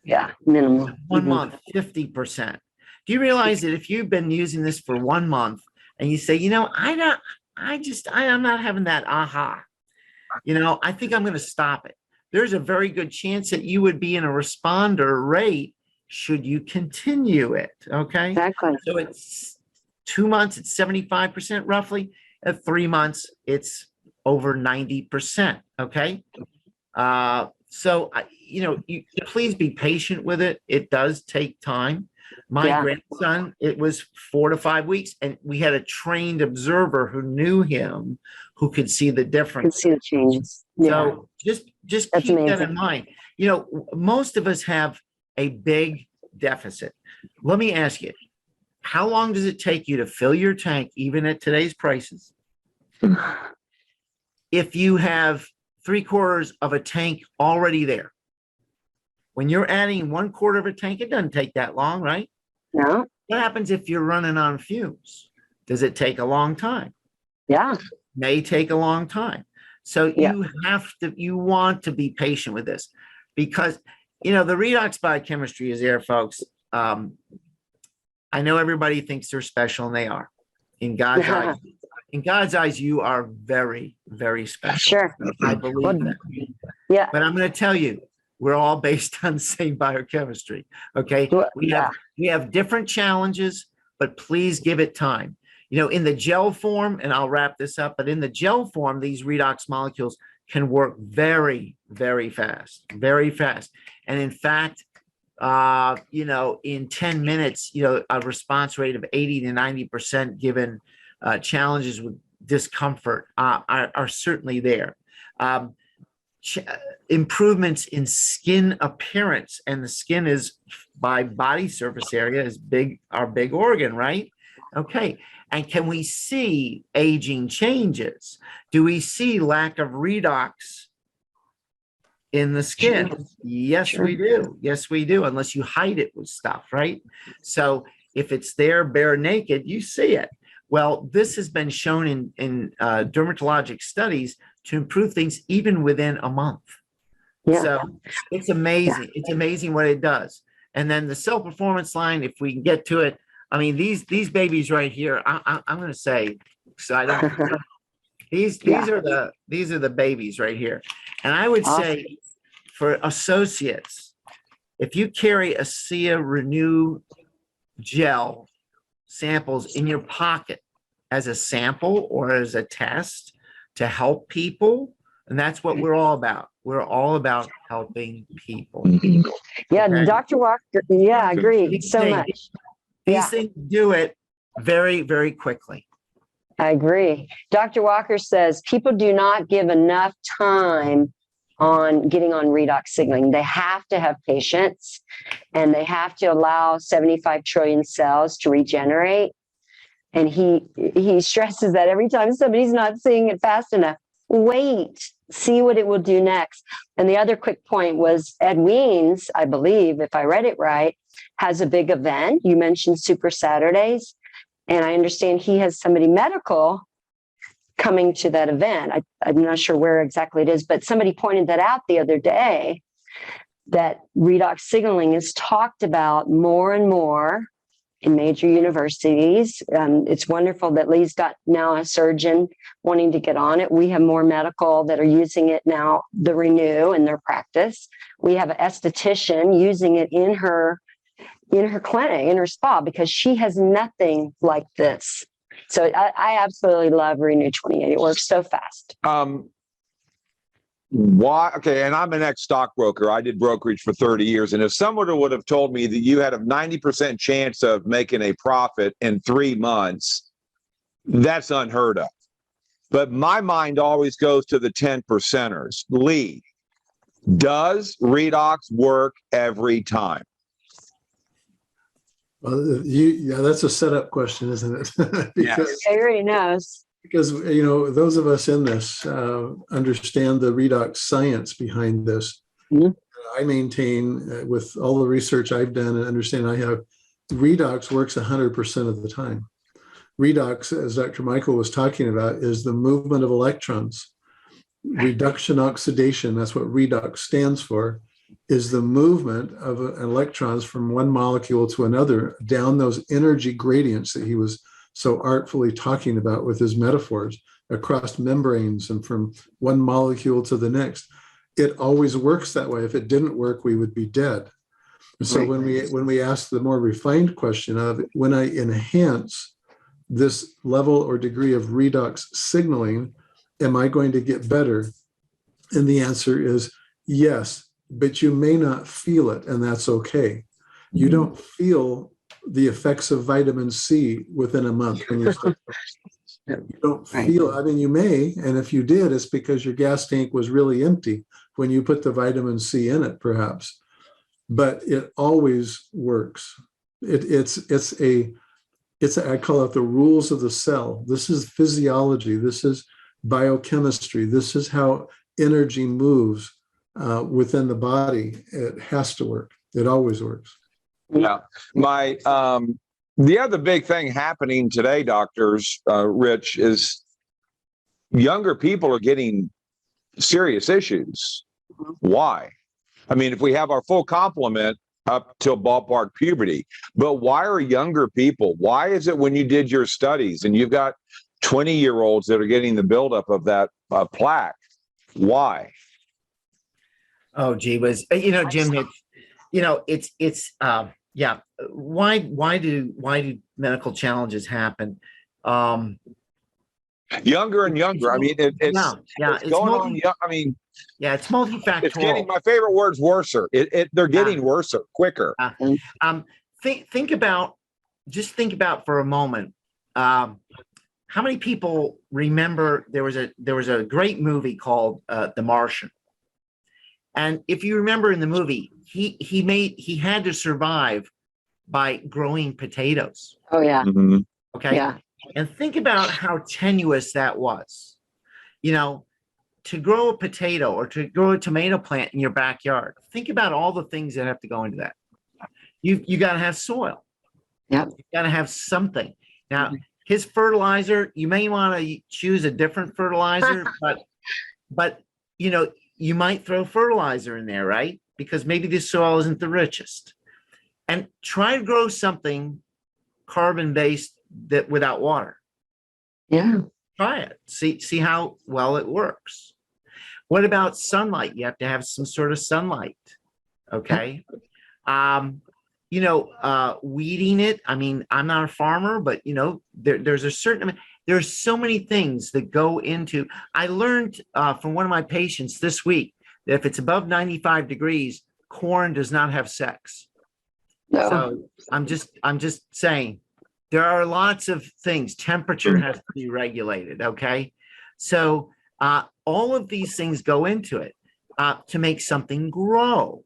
Yeah, minimum. 1 month, 50%. Do you realize that if you've been using this for 1 month and you say, I'm not having that AHA, I think I'm going to stop it. There's a very good chance that you would be in a responder rate should you continue it. Okay. Exactly. So it's 2 months, it's 75% roughly. At 3 months, it's over 90%. Okay. So, please be patient with it. It does take time. My grandson, it was 4 to 5 weeks, and we had a trained observer who knew him, who could see the difference. Could see the changes. So just keep that in mind. Most of us have a big deficit. Let me ask you, how long does it take you to fill your tank, even at today's prices? If you have 3/4 of a tank already there, when you're adding 1/4 of a tank, it doesn't take that long, right? No. What happens if you're running on fumes? Does it take a long time? Yeah. May take a long time. So Yeah. you want to be patient with this because, the redox biochemistry is there, folks. I know everybody thinks they're special, and they are. In God's eyes, you are very, very special. Sure. I believe Well, that. Yeah. But I'm going to tell you, we're all based on the same biochemistry. Okay. We have different challenges, but please give it time. In the gel form, and I'll wrap this up, but in the gel form, these redox molecules can work very, very fast, very fast. And in fact, in 10 minutes, a response rate of 80 to 90% given challenges with discomfort are certainly there. Improvements in skin appearance, and the skin is by body surface area is our big organ, right? Okay. And can we see aging changes? Do we see lack of redox in the skin? Sure. Yes, we do. Yes, we do. Unless you hide it with stuff, right? So if it's there bare naked, you see it. Well, this has been shown in dermatologic studies to improve things even within a month. Yeah. So it's amazing. Yeah. It's amazing what it does. And then the cell performance line, if we can get to it, I mean, these babies right here, I'm going to say, so I don't. These are the babies right here, and I would say for associates, if you carry Asea Renew gel samples in your pocket as a sample or as a test to help people, and that's what we're all about. We're all about helping people. Yeah, okay. Dr. Walker. Yeah, I agree so much. These things do it very, very quickly. I agree. Dr. Walker says people do not give enough time on getting on redox signaling. They have to have patience, and they have to allow 75 trillion cells to regenerate. And he stresses that every time somebody's not seeing it fast enough. Wait, see what it will do next. And the other quick point was Ed Weens, I believe, if I read it right, has a big event. You mentioned Super Saturdays, and I understand he has somebody medical coming to that event. I'm not sure where exactly it is, but somebody pointed that out the other day, that redox signaling is talked about more and more in major universities. It's wonderful that Lee's got now a surgeon wanting to get on it. We have more medical that are using it now, the Renew, in their practice. We have an esthetician using it in her clinic, in her spa, because she has nothing like this. So I absolutely love Renew 28. It works so fast. Why? Okay, and I'm an ex-stockbroker. I did brokerage for 30 years. And if someone would have told me that you had a 90% chance of making a profit in 3 months, that's unheard of. But my mind always goes to the 10%ers. Lee, does redox work every time? Well, that's a setup question, isn't it? Because everybody knows. Because, those of us in this understand the redox science behind this. Mm-hmm. I maintain, with all the research I've done and understand I have, redox works 100% of the time. Redox, as Dr. Michal was talking about, is the movement of electrons. Reduction oxidation, that's what redox stands for, is the movement of electrons from one molecule to another down those energy gradients that he was so artfully talking about with his metaphors, across membranes and from one molecule to the next. It always works that way. If it didn't work, we would be dead. And so when we ask the more refined question of, when I enhance this level or degree of redox signaling, am I going to get better? And the answer is yes, but you may not feel it, and that's okay. You don't feel the effects of vitamin C within a month when you start. You don't feel, I mean, you may, and if you did, it's because your gas tank was really empty when you put the vitamin C in it, perhaps. But it always works. It's I call it the rules of the cell. This is physiology. This is biochemistry. This is how energy moves within the body. It has to work. It always works. Yeah. The other big thing happening today, doctors, Rich, is younger people are getting serious issues. Why? I mean, if we have our full complement up till ballpark puberty, but why are younger people? Why is it when you did your studies and you've got 20-year-olds that are getting the buildup of that plaque? Why? Oh, gee, was Jim, yeah. Why do medical challenges happen? Younger and younger. I mean, it's going on. I mean, yeah, it's multifactorial. It's getting, my favorite word's worser. They're getting worser quicker. Think about for a moment. How many people remember there was a great movie called The Martian? And if you remember in the movie, he had to survive by growing potatoes. Oh yeah. Mm-hmm. Okay. Yeah. And think about how tenuous that was. To grow a potato or to grow a tomato plant in your backyard. Think about all the things that have to go into that. You got to have soil. Yeah. You got to have something. Now, his fertilizer, you may want to choose a different fertilizer, but you might throw fertilizer in there, right? Because maybe the soil isn't the richest. And try to grow something carbon-based that without water. Yeah. Try it. See how well it works. What about sunlight? You have to have some sort of sunlight. Okay. Weeding it. I mean, I'm not a farmer, but there's a certain there's so many things that go into. I learned from one of my patients this week that if it's above 95 degrees, corn does not have sex. No. So I'm just saying there are lots of things. Temperature has to be regulated. Okay. So all of these things go into it to make something grow.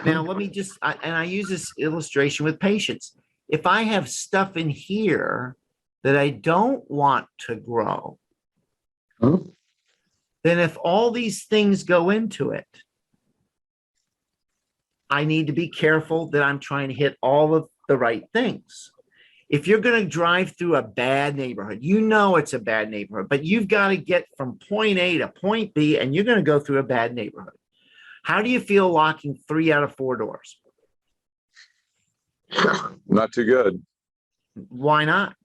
Now, let me and I use this illustration with patients. If I have stuff in here that I don't want to grow, then if all these things go into it, I need to be careful that I'm trying to hit all of the right things. If you're going to drive through a bad neighborhood, it's a bad neighborhood, but you've got to get from point A to point B, and you're going to go through a bad neighborhood. How do you feel locking 3 out of 4 doors? Not too good. Why not?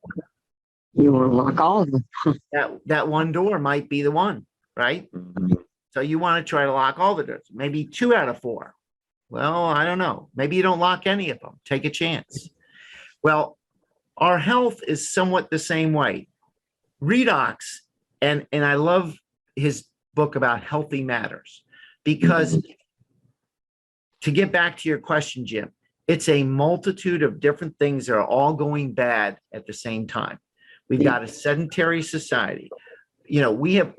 You want to lock all of them. That one door might be the one, right? Mm-hmm. So you want to try to lock all the doors, maybe 2 out of 4. Well, I don't know. Maybe you don't lock any of them. Take a chance. Well, our health is somewhat the same way. Redox, and I love his book about healthy matters, because to get back to your question, Jim, it's a multitude of different things that are all going bad at the same time. We've got a sedentary society. We have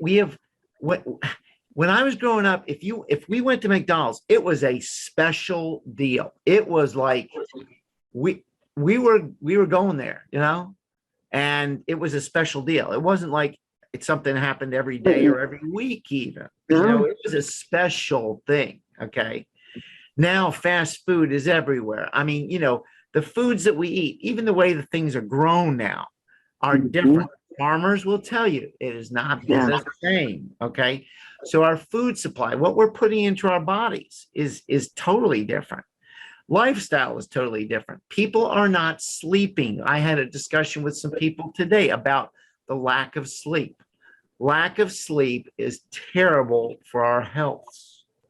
when I was growing up, if we went to McDonald's, it was a special deal. It was like we were going there, and it was a special deal. It wasn't like it's something that happened every day or every week even. It was a special thing. Okay. Now fast food is everywhere. I mean, the foods that we eat, even the way the things are grown now are different. Farmers will tell you it is not the same. Okay. So our food supply, what we're putting into our bodies is totally different. Lifestyle is totally different. People are not sleeping. I had a discussion with some people today about the lack of sleep. Lack of sleep is terrible for our health.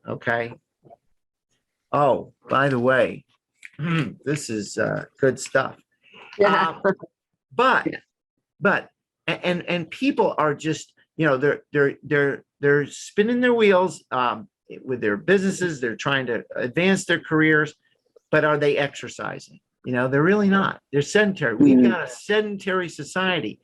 Okay. Oh, by the way, this is good stuff. Yeah. But people are just, they're spinning their wheels with their businesses. They're trying to advance their careers, but are they exercising? They're really not. They're sedentary. We've got a sedentary society.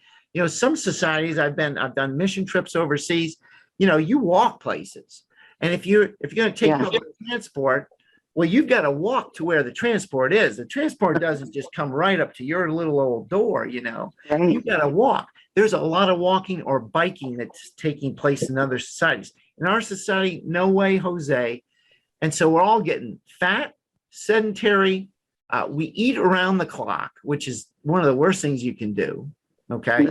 Some societies I've done mission trips overseas. You walk places, and if you're going to take public transport, well, you've got to walk to where the transport is. The transport doesn't just come right up to your little old door. You've got to walk. There's a lot of walking or biking that's taking place in other societies. In our society, no way, Jose. And so we're all getting fat, sedentary. We eat around the clock, which is one of the worst things you can do. Okay.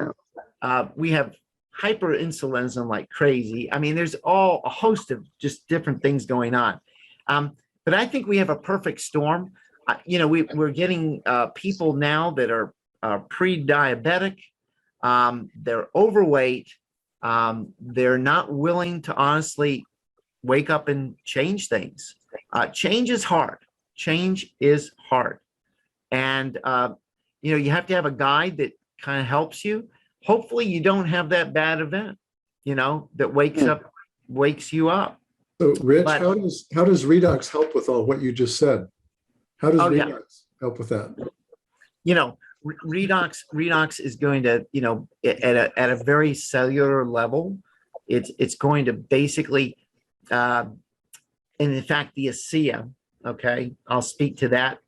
We have hyperinsulinism like crazy. I mean, there's all a host of just different things going on. But I think we have a perfect storm. We're getting people now that are pre-diabetic. They're overweight. They're not willing to honestly wake up and change things. Change is hard. Change is hard. And, you have to have a guide that kind of helps you. Hopefully you don't have that bad event, that wakes you up. So Rich, But- how does Redox help with all what you just said? How does Oh, yeah. Redox help with that? Redox is going to, at a very cellular level, it's going to basically, and in fact, the Asea, okay, I'll speak to that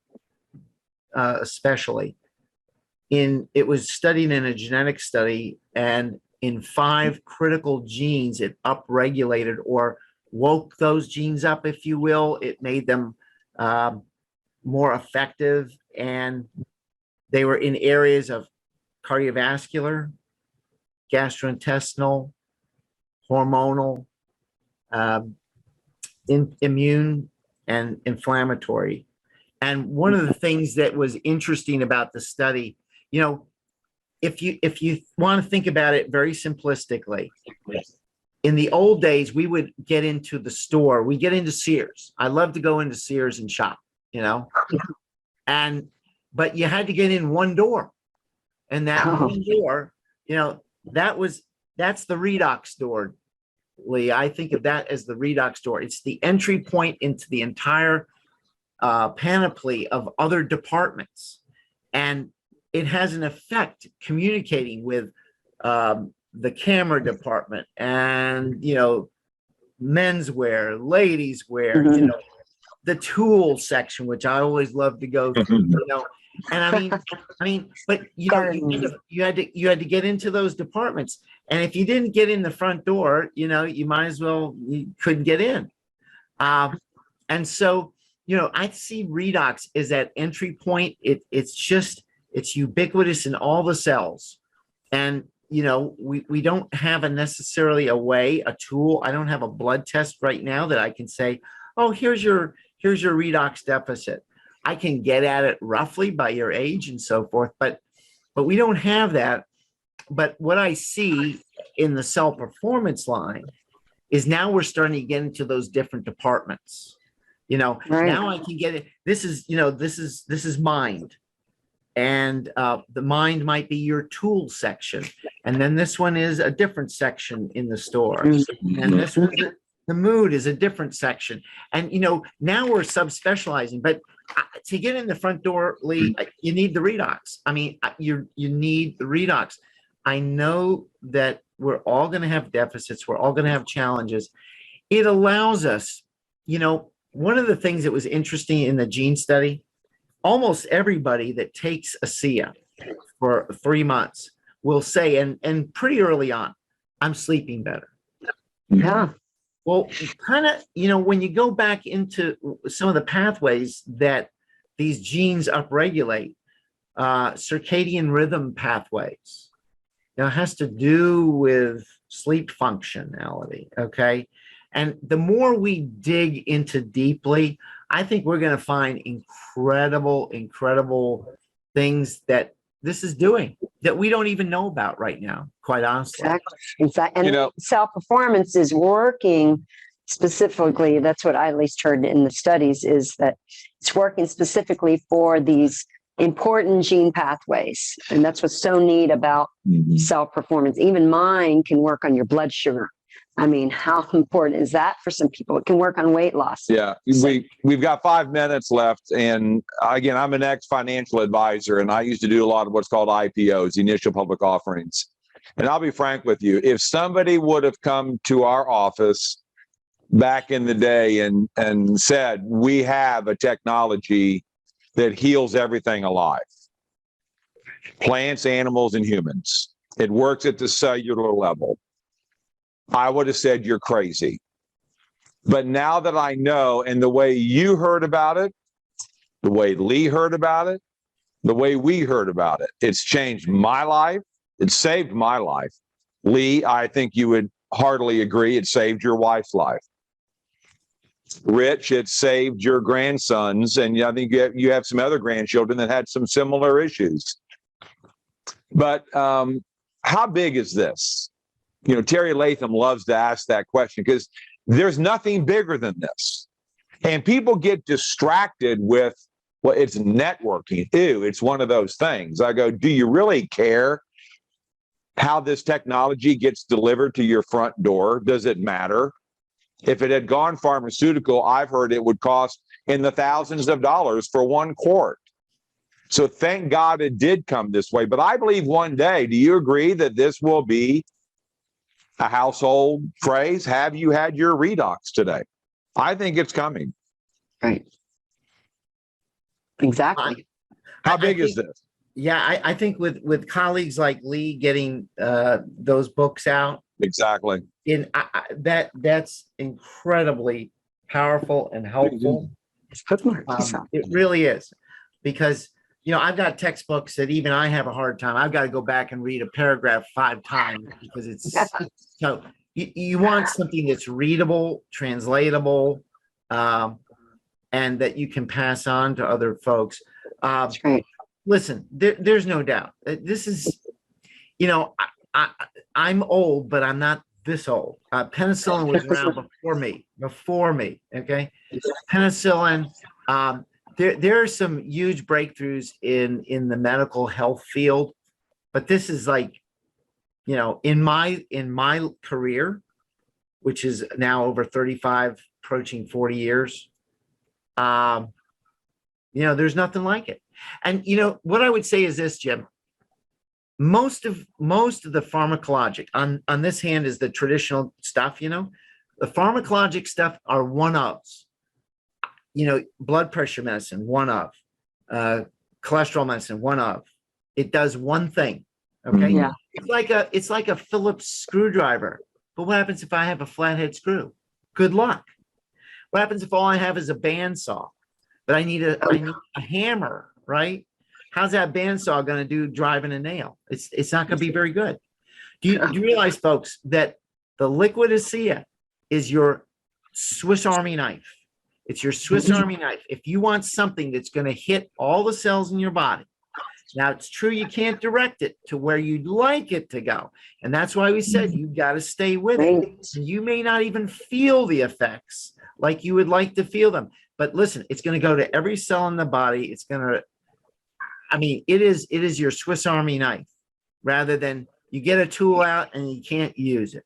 especially. It was studied in a genetic study, and in 5 critical genes, it upregulated or woke those genes up, if you will. It made them more effective, and they were in areas of cardiovascular, gastrointestinal, hormonal, immune, and inflammatory. And one of the things that was interesting about the study, if you want to think about it very simplistically, in the old days, we would get into the store. We get into Sears. I love to go into Sears and shop, but you had to get in one door, and that one door, that's the Redox door, Lee. I think of that as the Redox door. It's the entry point into the entire panoply of other departments, and it has an effect communicating with the camera department and menswear, ladies wear, the tool section, which I always love to go through, and I mean, but you had to get into those departments, and if you didn't get in the front door, you might as well, you couldn't get in, and so I see Redox as that entry point. It's ubiquitous in all the cells, and we don't have necessarily a tool. I don't have a blood test right now that I can say, oh, here's your Redox deficit. I can get at it roughly by your age and so forth, but we don't have that. But what I see in the cell performance line is now we're starting to get into those different departments. Now I can get it. This is mind. And the mind might be your tool section. And then this one is a different section in the store. And this one, the mood is a different section. And, now we're subspecializing. But to get in the front door, Lee, you need the Redox. I mean, you need the Redox. I know that we're all going to have deficits. We're all going to have challenges. It allows us, one of the things that was interesting in the gene study, almost everybody that takes Asea for 3 months will say, and pretty early on, I'm sleeping better. Yeah. Well, kind of, when you go back into some of the pathways that these genes upregulate, circadian rhythm pathways, it has to do with sleep functionality, okay? And the more we dig into deeply, I think we're going to find incredible things that this is doing that we don't even know about right now, quite honestly. Exactly. And self-performance is working specifically. That's what I at least heard in the studies, is that it's working specifically for these important gene pathways. And that's what's so neat about self-performance. Even mine can work on your blood sugar. I mean, how important is that for some people? It can work on weight loss. Yeah, we've got 5 minutes left. And again, I'm an ex-financial advisor, and I used to do a lot of what's called IPOs, initial public offerings. And I'll be frank with you, if somebody would have come to our office back in the day and said, we have a technology that heals everything alive, plants, animals, and humans. It works at the cellular level, I would have said, you're crazy. But now that I know, and the way you heard about it, the way Lee heard about it, the way we heard about it, it's changed my life. It saved my life. Lee, I think you would heartily agree it saved your wife's life. Rich, it saved your grandsons, and I think you have some other grandchildren that had some similar issues. But how big is this? You know, Terry Latham loves to ask that question because there's nothing bigger than this. And people get distracted with, well, it's networking. Ew, it's one of those things. I go, do you really care how this technology gets delivered to your front door? Does it matter? If it had gone pharmaceutical, I've heard it would cost in the thousands of dollars for one quart. So thank God it did come this way. But I believe one day, do you agree that this will be a household phrase? Have you had your Redox today? I think it's coming. Right. Exactly. How big is this? Yeah, I think with colleagues like Lee getting those books out, Exactly. That's incredibly powerful and helpful. It really is, because I've got textbooks that even I have a hard time. I've got to go back and read a paragraph 5 times because it's so. You want something that's readable, translatable, and that you can pass on to other folks. That's right. Listen, there's no doubt. This is, I'm old, but I'm not this old. Penicillin was around before me. Okay, penicillin. There are some huge breakthroughs in the medical health field, but this is like, in my career, which is now over 35, approaching 40 years. There's nothing like it. And what I would say is this, Jim. Most of the pharmacologic on this hand is the traditional stuff. The pharmacologic stuff are one-ofs. Blood pressure medicine, one of. Cholesterol medicine, one of. It does one thing. Okay. Yeah. It's like a Phillips screwdriver. But what happens if I have a flathead screw? Good luck. What happens if all I have is a bandsaw, but I need a hammer, right? How's that bandsaw going to do driving a nail? It's not going to be very good. Do you realize, folks, that the liquid Asea is your Swiss Army knife? It's your Swiss Army knife. If you want something that's going to hit all the cells in your body. Now, it's true you can't direct it to where you'd like it to go. And that's why we said you've got to stay with it. You may not even feel the effects like you would like to feel them. But listen, it's going to go to every cell in the body. It's going to, it is your Swiss Army knife, rather than you get a tool out and you can't use it,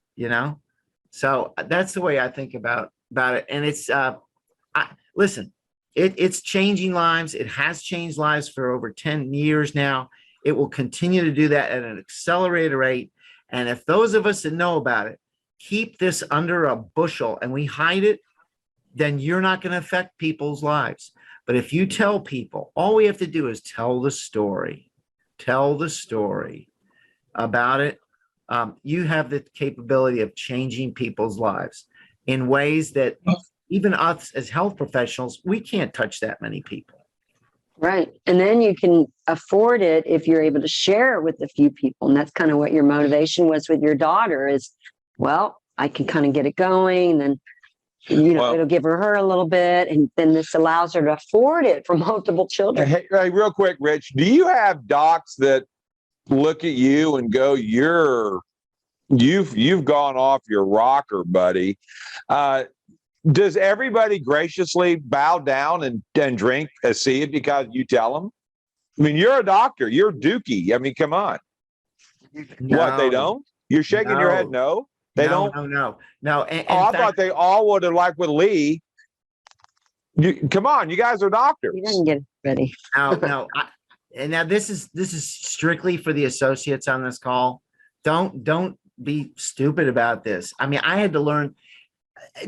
So that's the way I think about it. And it's, listen, it's changing lives. It has changed lives for over 10 years now. It will continue to do that at an accelerated rate. And if those of us that know about it keep this under a bushel and we hide it, then you're not going to affect people's lives. But if you tell people, all we have to do is tell the story about it. You have the capability of changing people's lives in ways that even us as health professionals, we can't touch that many people. Right. And then you can afford it if you're able to share it with a few people. And that's kind of what your motivation was with your daughter is, well, I can kind of get it going. And it'll give her a little bit. And then this allows her to afford it for multiple children. Hey, real quick, Rich, do you have docs that look at you and go, you've gone off your rocker, buddy? Does everybody graciously bow down and drink Asea because you tell them? You're a doctor. You're Dookie. Come on. No, what, they don't? You're shaking your head no? They don't? No. I thought they all would have, like with Lee. Come on, you guys are doctors. He doesn't get it ready. No. And now this is strictly for the associates on this call. Don't be stupid about this. I had to learn.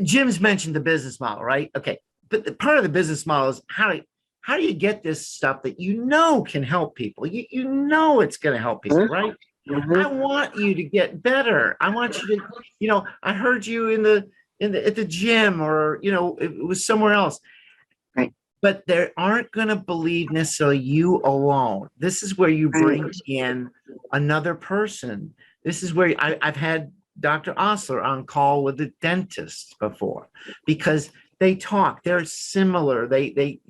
Jim's mentioned the business model, right? Okay. But part of the business model is how do you get this stuff that can help people? You know it's going to help people, right? Mm-hmm. I want you to get better. I want you to, I heard you at the gym or, it was somewhere else. Right. But they aren't going to believe necessarily you alone. This is where you bring in another person This is where I've had Dr. Osler on call with the dentist before because they talk. They're similar. They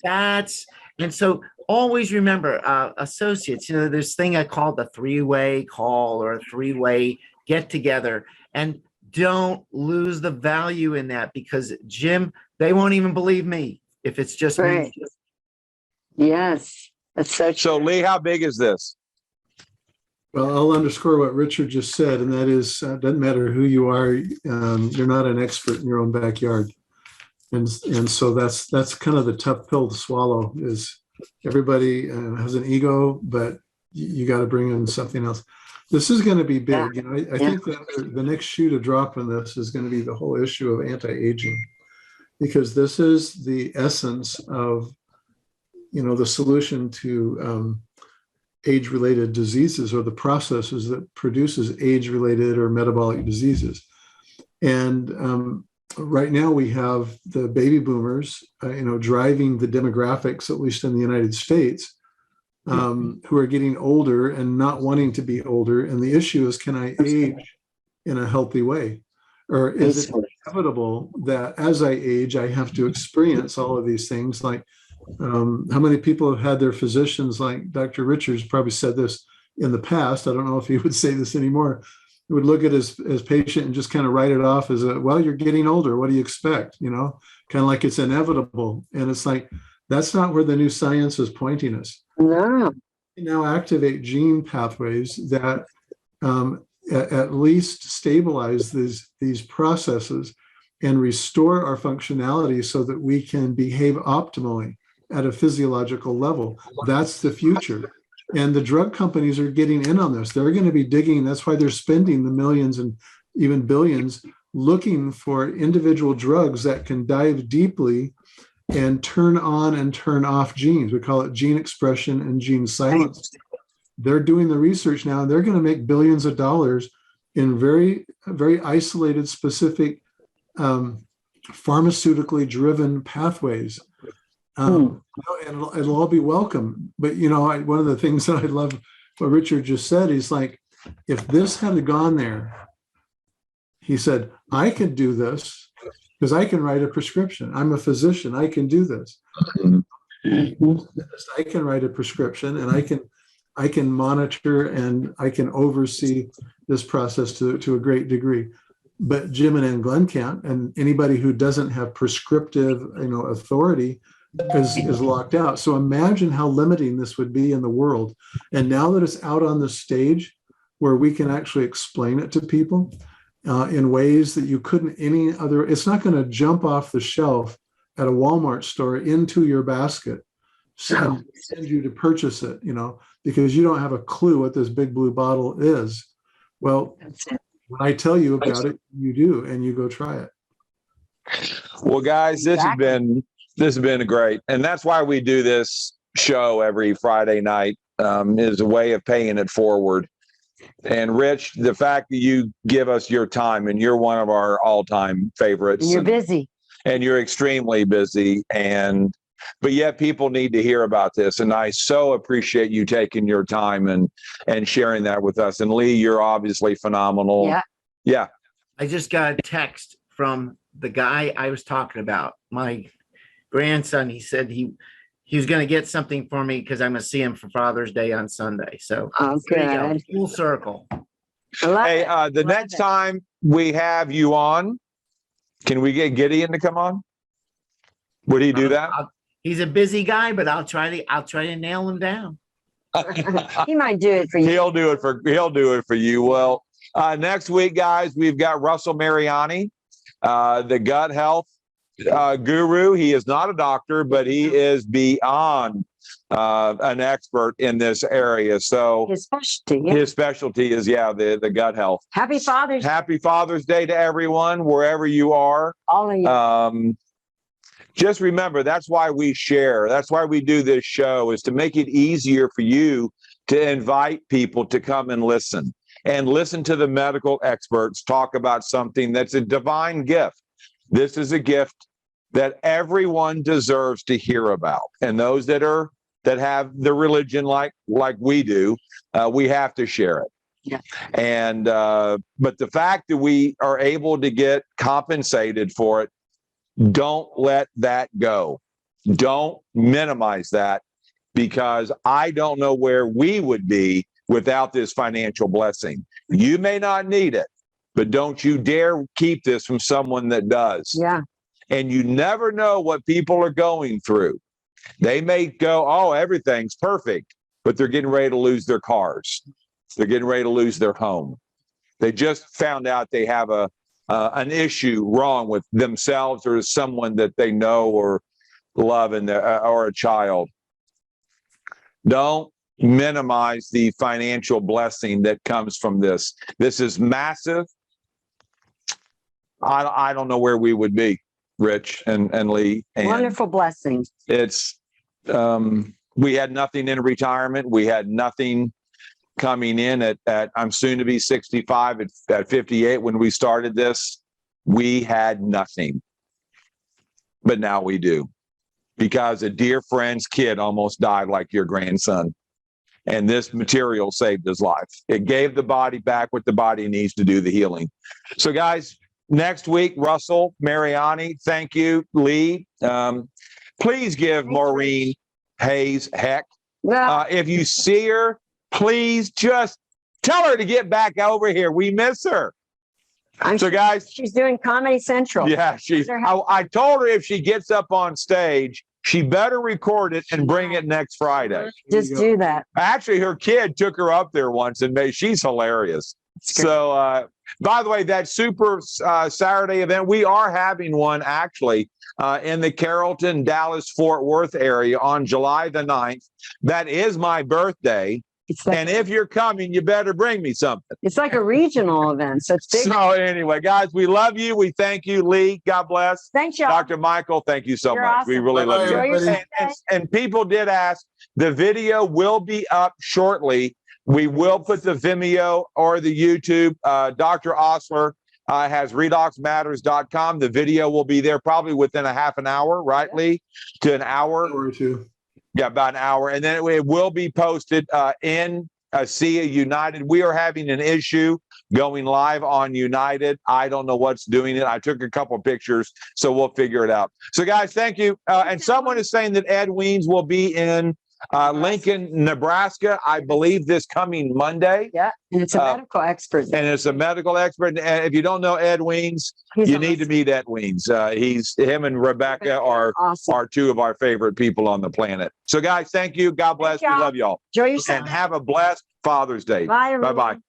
that's and so always remember associates. You know, this thing I call the three-way call or a three-way get together, and don't lose the value in that because Jim, they won't even believe me if it's just right. me. Yes, that's so true. So Lee, how big is this? Well, I'll underscore what Richard just said, and that is, doesn't matter who you are, you're not an expert in your own backyard. And so that's kind of the tough pill to swallow is everybody has an ego, but you got to bring in something else. This is going to be big. I think that the next shoe to drop in this is going to be the whole issue of anti-aging, because this is the essence of, the solution to age-related diseases or the processes that produces age-related or metabolic diseases. And right now we have the baby boomers, driving the demographics, at least in the United States, who are getting older and not wanting to be older. And the issue is, can I age in a healthy way? Or is it inevitable that as I age, I have to experience all of these things? Like how many people have had their physicians, like Dr. Richards probably said this in the past. I don't know if he would say this anymore. He would look at his patient and just kind of write it off as well, you're getting older. What do you expect? Kind of like it's inevitable. And it's like, that's not where the new science is pointing us. No. We now activate gene pathways that at least stabilize these processes and restore our functionality so that we can behave optimally at a physiological level. That's the future. And the drug companies are getting in on this. They're going to be digging. That's why they're spending the millions and even billions looking for individual drugs that can dive deeply and turn on and turn off genes. We call it gene expression and gene silence. They're doing the research now, and they're going to make billions of dollars in very, very isolated, specific, pharmaceutically driven pathways. And it'll all be welcome. But, one of the things that I love what Richard just said, he's like, if this had gone there, he said, I could do this because I can write a prescription. I'm a physician. I can do this. I can write a prescription, and I can monitor and I can oversee this process to a great degree. But Jim and Ann Glenn can't, and anybody who doesn't have prescriptive, authority is locked out. So imagine how limiting this would be in the world. And now that it's out on the stage where we can actually explain it to people in ways that you couldn't any other, it's not going to jump off the shelf at a Walmart store into your basket and send you to purchase it, because you don't have a clue what this big blue bottle is. Well, when I tell you about it, you do, and you go try it. Well, guys, this has been great. And that's why we do this show every Friday night, is a way of paying it forward. And Rich, the fact that you give us your time, and you're one of our all-time favorites. And you're busy. And you're extremely busy. But yet people need to hear about this. And I so appreciate you taking your time and sharing that with us. And Lee, you're obviously phenomenal. Yeah. I just got a text from the guy I was talking about, my grandson. He said he was going to get something for me because I'm going to see him for Father's Day on Sunday. So good. Full circle. The next time we have you on, can we get Gideon to come on? Would he do that? He's a busy guy, but I'll try to nail him down. He might do it for you. He'll do it for you. Well, next week, guys, we've got Russell Mariani, the gut health guru. He is not a doctor, but he is beyond an expert in this area. So His specialty is the gut health. Happy Father's Day to everyone, wherever you are. All of you. Just remember, that's why we share. That's why we do this show, is to make it easier for you to invite people to come and listen to the medical experts talk about something that's a divine gift. This is a gift that everyone deserves to hear about. And those that have the religion like we do, we have to share it. Yeah. And, but the fact that we are able to get compensated for it, don't let that go. Don't minimize that, because I don't know where we would be without this financial blessing. You may not need it, but don't you dare keep this from someone that does. Yeah. And you never know what people are going through. They may go, oh, everything's perfect, but they're getting ready to lose their cars. They're getting ready to lose their home. They just found out they have an issue wrong with themselves or someone that they know or love or a child. Don't minimize the financial blessing that comes from this. This is massive. I don't know where we would be, Rich and Lee. And Wonderful blessing. it's we had nothing in retirement. We had nothing coming in at I'm soon to be 65 at 58. When we started this, we had nothing, but now we do, because a dear friend's kid almost died like your grandson, and this material saved his life. It gave the body back what the body needs to do the healing. So guys, next week, Russell, Mariani, thank you, Lee. Please give Maureen Hayes heck. If you see her, please just tell her to get back over here. We miss her. So guys, she's doing Comedy Central. yeah, I told her if she gets up on stage, she better record it and bring it next Friday. Just do that. Actually, her kid took her up there once, and she's hilarious. So, by the way, that Super Saturday event, we are having one actually in the Carrollton, Dallas, Fort Worth area on July the 9th. That is my birthday. And if you're coming, you better bring me something. It's like a regional event, so it's big. So anyway, guys, we love you. We thank you, Lee. God bless. Thanks, y'all. Dr. Michael, thank you so You're much. awesome. We really love Bye, you. everybody. And people did ask, the video will be up shortly. We will put the Vimeo or the YouTube. Dr. Osler has redoxmatters.com. The video will be there probably within a half an hour, right, Lee? To an hour. Or two. Yeah, about an hour. And then it will be posted in Asea United. We are having an issue going live on United. I don't know what's doing it. I took a couple of pictures, so we'll figure it out. So guys, thank you. And someone is saying that Ed Weens will be in Lincoln, Nebraska, I believe this coming Monday. Yeah, and it's a medical expert. And it's a medical expert. And if you don't know Ed Weens, you need to meet Ed Weens. Him and Rebecca are awesome. Are two of our favorite people on the planet. So guys, thank you. God bless. We love y'all. Enjoy yourself. And have a blessed Father's Day. Bye, everyone. Bye-bye.